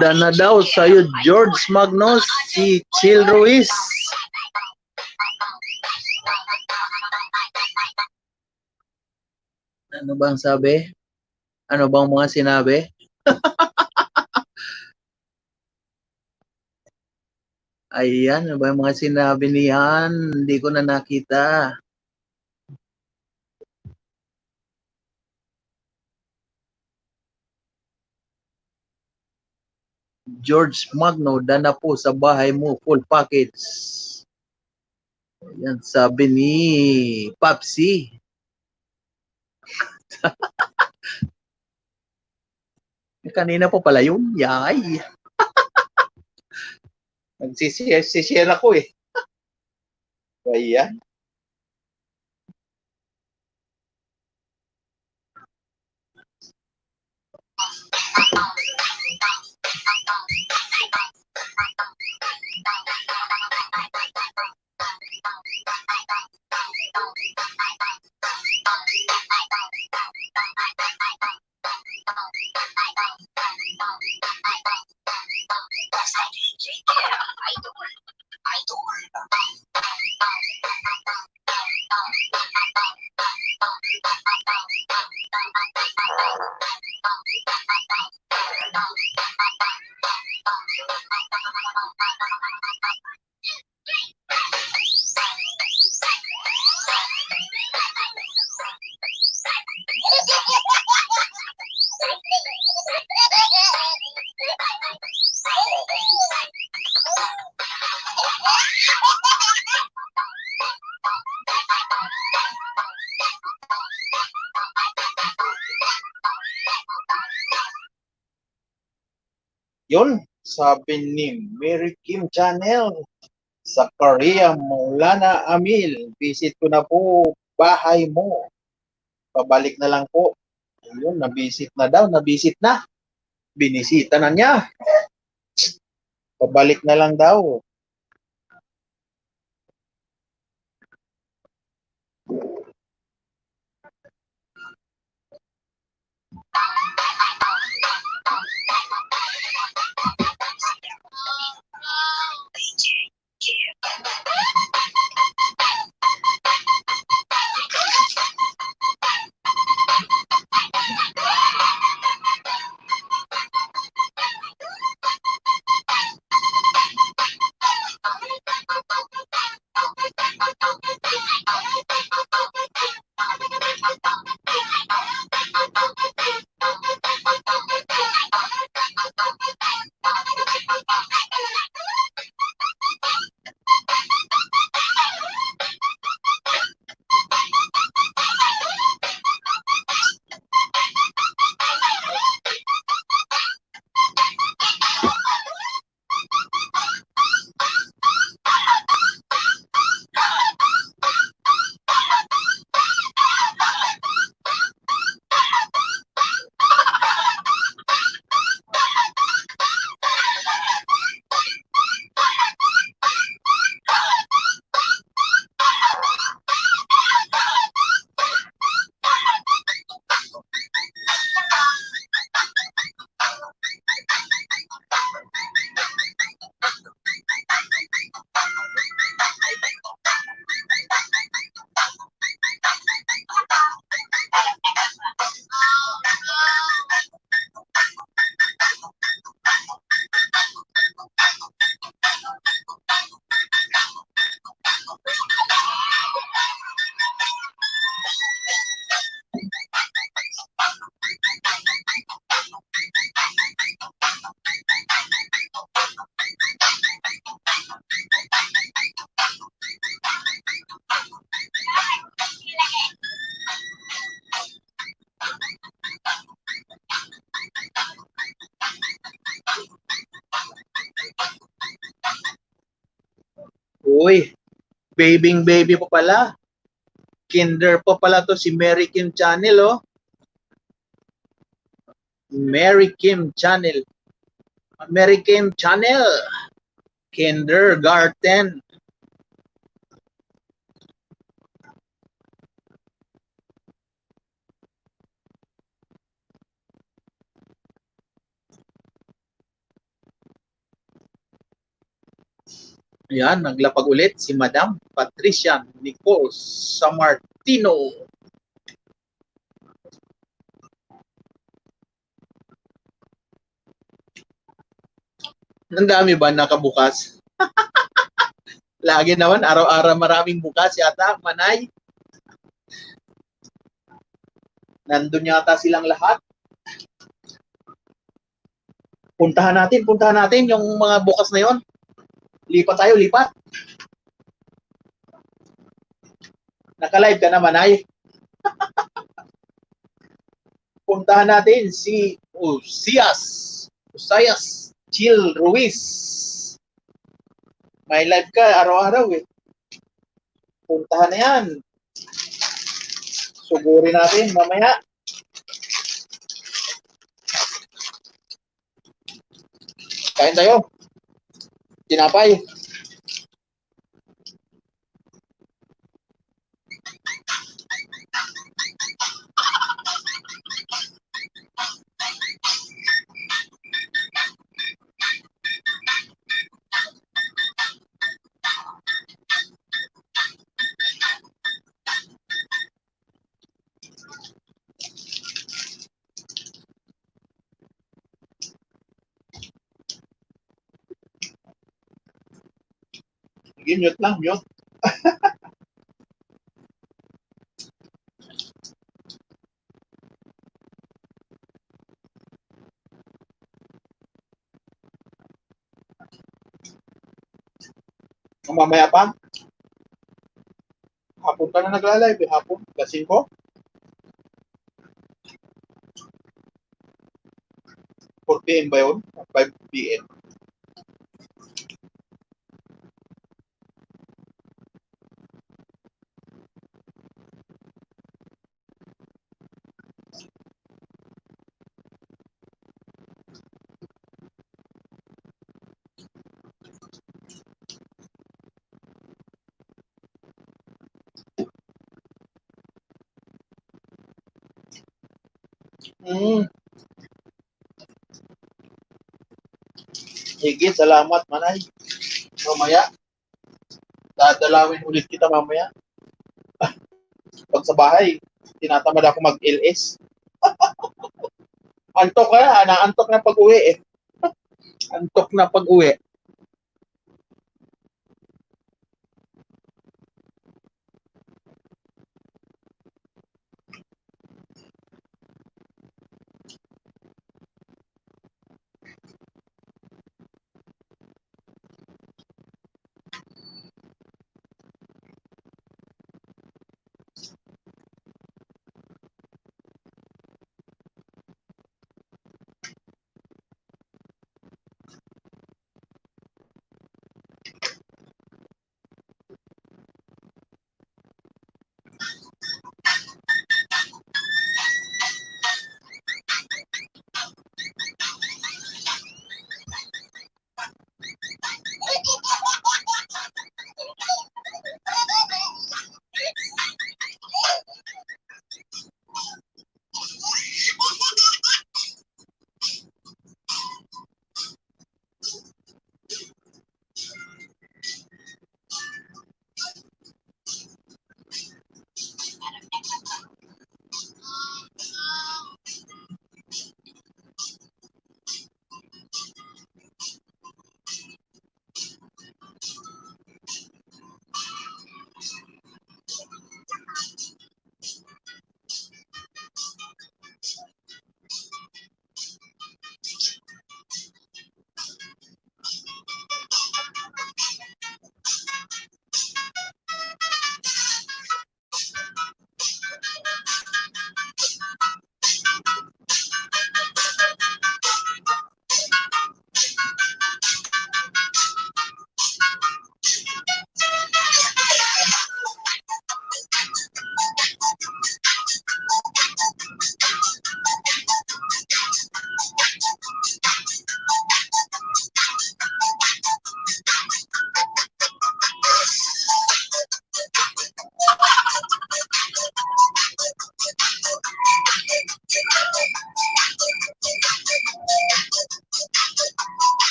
S1: dana daw sa'yo George Magnus, si Chill Ruiz. Ano bang sabi? Ano bang mga sinabi? Ayan, ano ba yung mga sinabi niyan? Hindi ko na nakita. George Magno, dana po sa bahay mo, full package. Ayan, sabi ni Papsi. Kanina po pala yun. Yay. Nagsishare ako eh. Ayan. Yun, sabi ni Mary Kim Channel sa Korea, Maulana Amil, visit ko na po bahay mo. Pabalik na lang po. Ayun, nabisit na daw, nabisit na. Binisita na niya. Pabalik na lang daw. Uy, baby pa pala. Kinder pa pala to si Mary Kim Channel, oh. Mary Kim Channel. Mary Kim Channel. Kindergarten. Ayan, naglapag ulit si Madam Patricia Nicole Samartino. Ang dami ba nakabukas? Lagi naman, araw-araw maraming bukas yata, Manay. Nandun yata silang lahat. Puntahan natin yung mga bukas na yon. Lipat tayo, lipat. Naka-live ka na, Manay. Puntahan natin si Usayas Chill Ruiz. May live ka araw-araw eh. Puntahan na yan. Sugurin natin mamaya. Kain tayo. Tinapay. Sige, mute lang, mute. Mamaya pa. Hapon ka na nagla-live eh, hapon. Lasing ko. 4 p.m. ba yun? 5 p.m. Higit, salamat, Manay. Mamaya, dadalawin ulit kita mamaya. Pag sa bahay, tinatamad ako mag-LS. Antok ka na, antok na pag-uwi eh. Antok na pag-uwi.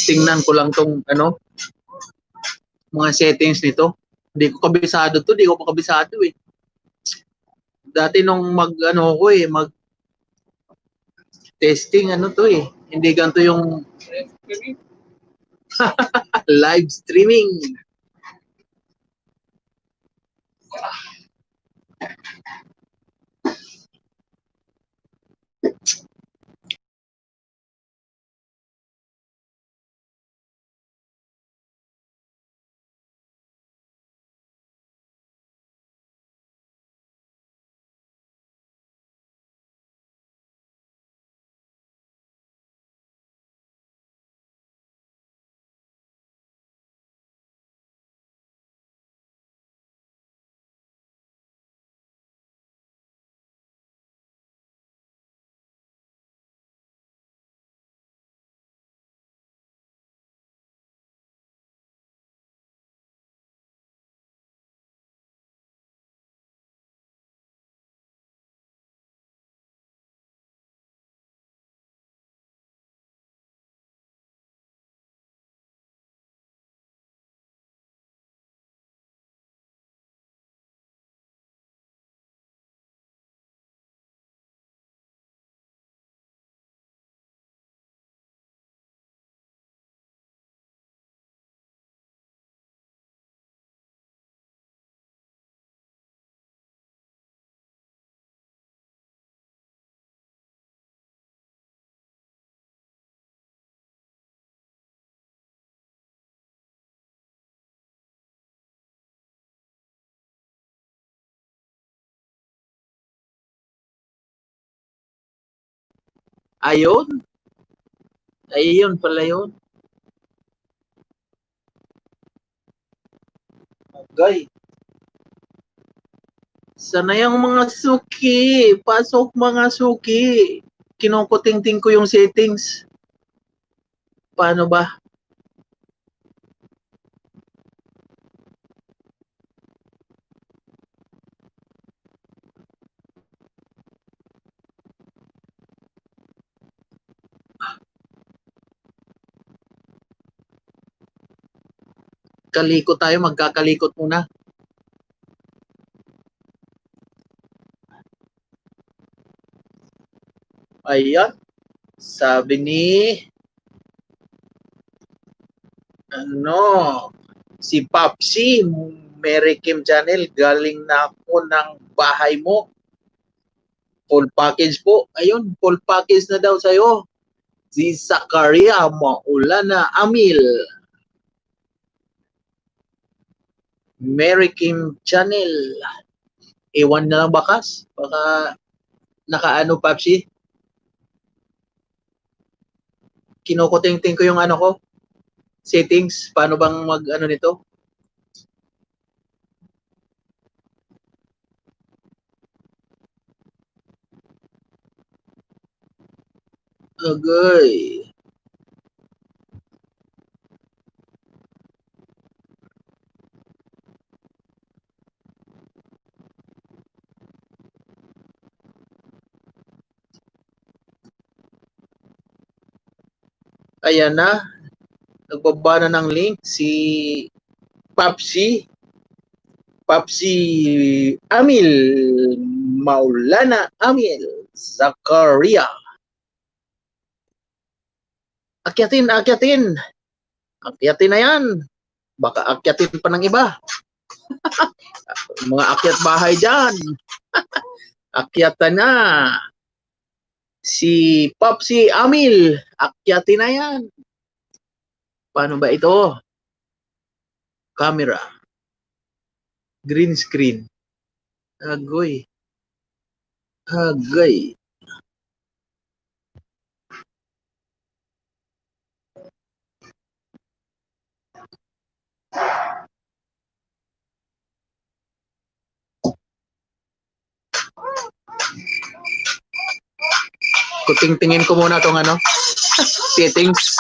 S1: tingnan ko lang tong mga settings nito. Hindi ko kabisado to, hindi ko pa kabisado eh. Dati nung mag testing to eh. Hindi ganito yung live streaming. Ayun. Ayun pala yun. Okay. Sana yung mga suki. Pasok mga suki. Kinukuting-ting ko yung settings. Paano ba? Kalikot tayo, magkakalikot muna. Ayan. Sabi ni si Papsi, Mary Kim Channel, galing na ako ng bahay mo. Full package po. Ayun, full package na daw sa'yo. Si Zakaria Maulana Amil. Mary Kim Channel. Ewan na lang bakas. Baka nakaano, Papsi. Kinukuting-ting ko yung ko. Settings. Paano bang nito? Agay. Ayan na. Nagbaba na ng link si Papsi. Papsi Amil. Maulana Amil. Zakaria. Akyatin. Akyatin na yan. Baka akyatin pa ng iba. Mga akyat bahay dyan. Akyatan na. Si Papsi Amil. Akyatin na yan. Paano ba ito? Camera. Green screen. Agoy. Agay. Kuting-tingin ko muna tong settings.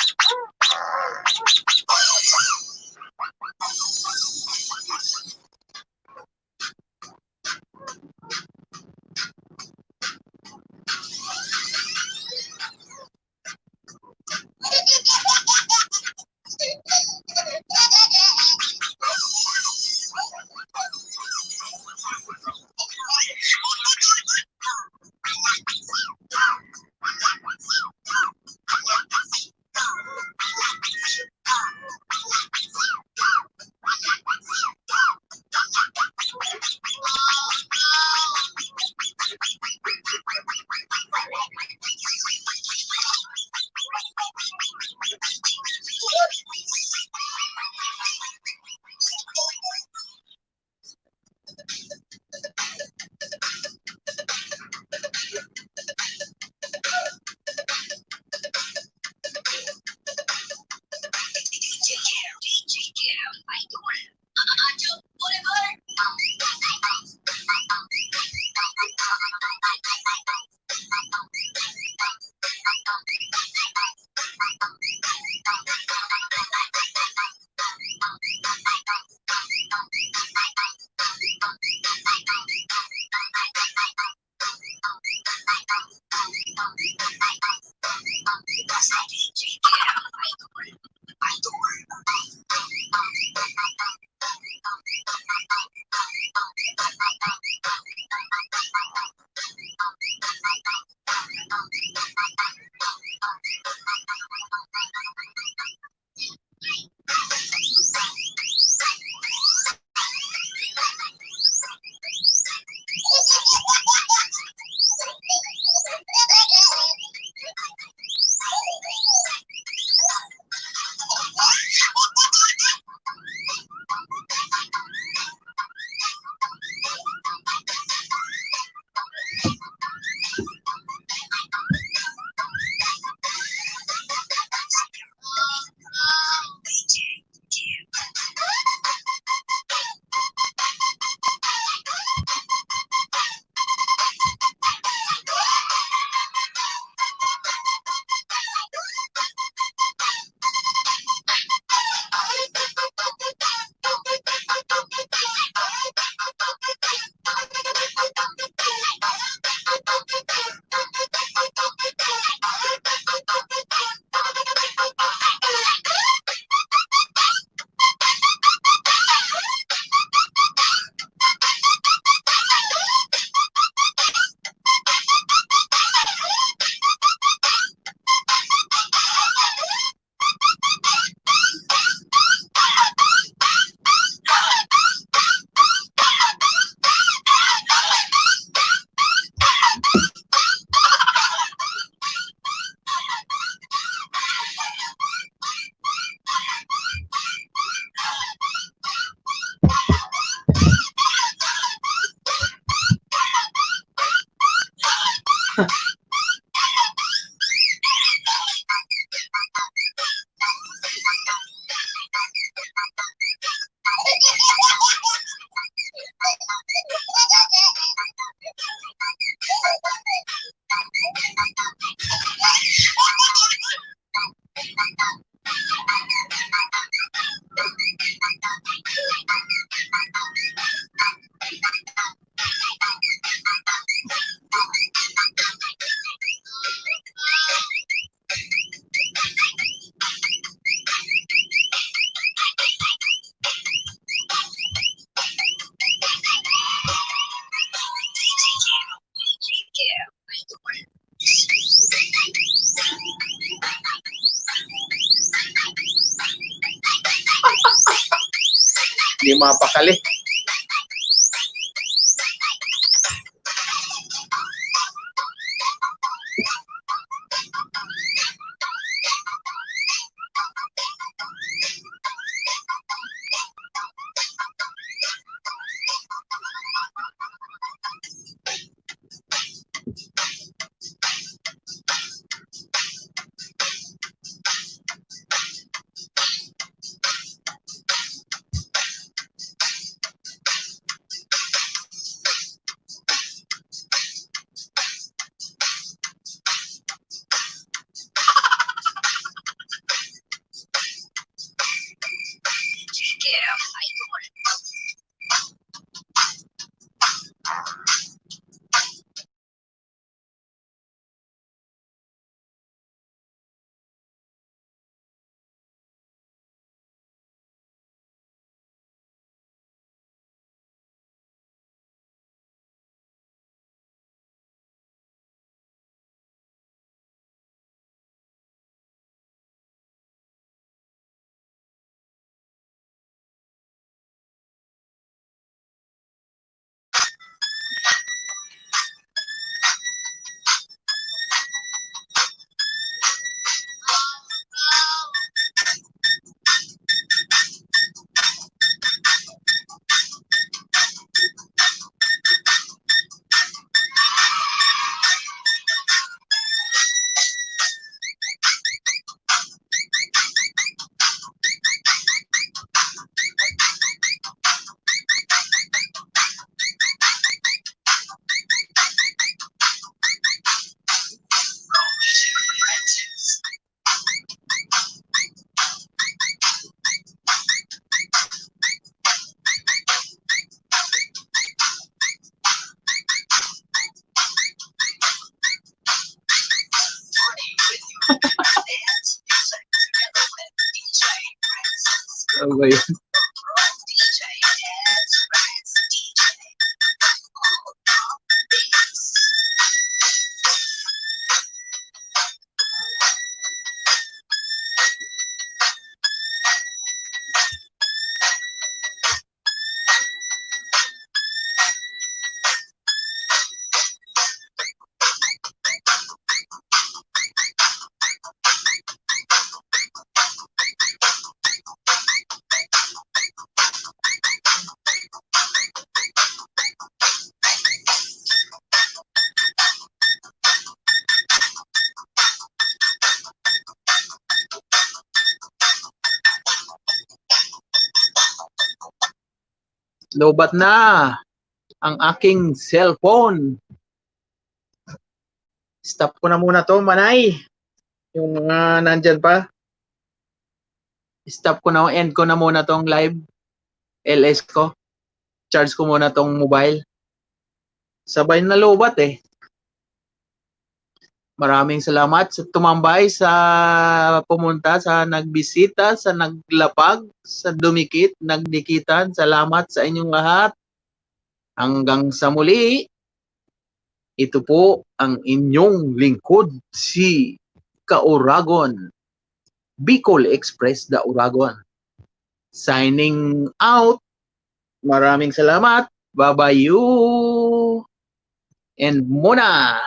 S1: Di mapakali. Ano ba yun? Lobat na ang aking cellphone. Stop ko na muna to, Manay. Yung mga nandyan pa. Stop ko na, end ko na muna tong live. LS ko. Charge ko muna tong mobile. Sabay na lobat eh. Maraming salamat sa tumambay, sa pumunta, sa nagbisita, sa naglapag, sa dumikit, nagdikitan. Salamat sa inyong lahat. Hanggang sa muli, ito po ang inyong lingkod, si Kauragon, Bicol Express the Uragon. Signing out. Maraming salamat. Bye-bye you. And muna.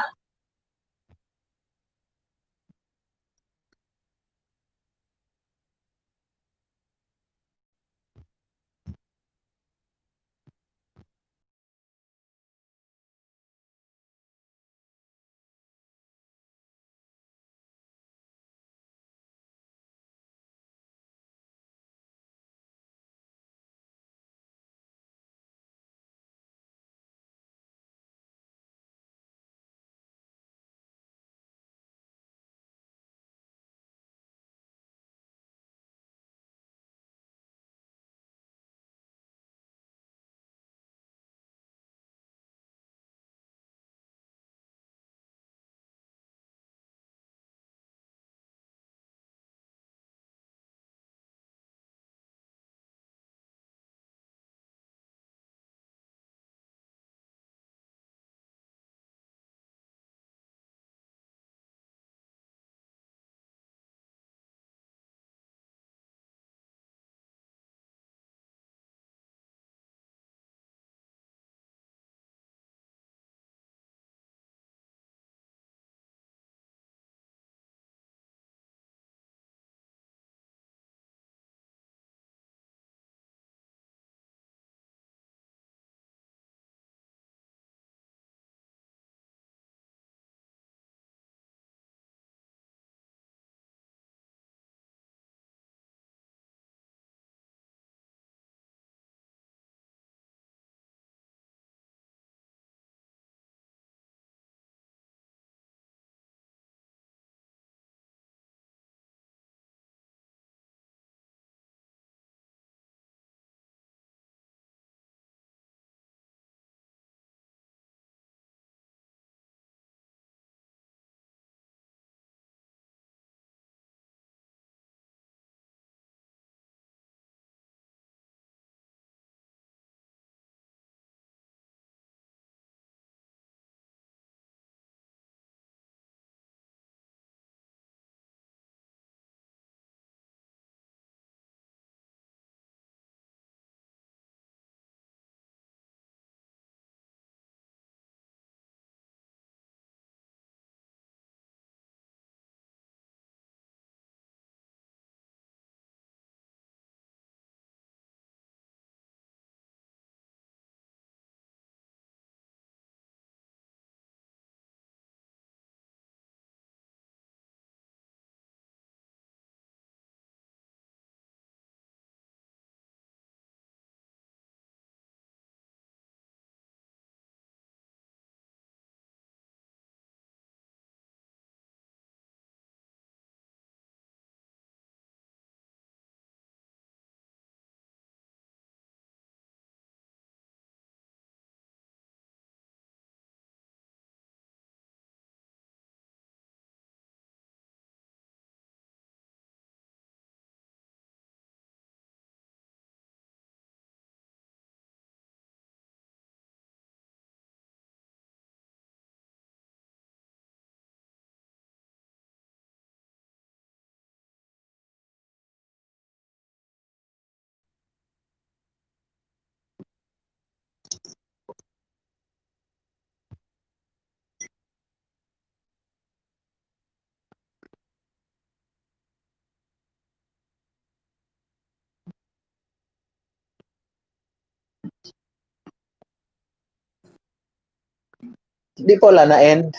S1: Hindi pa wala na end.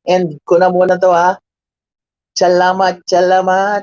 S1: End ko na muna to ha. Salamat, salamat.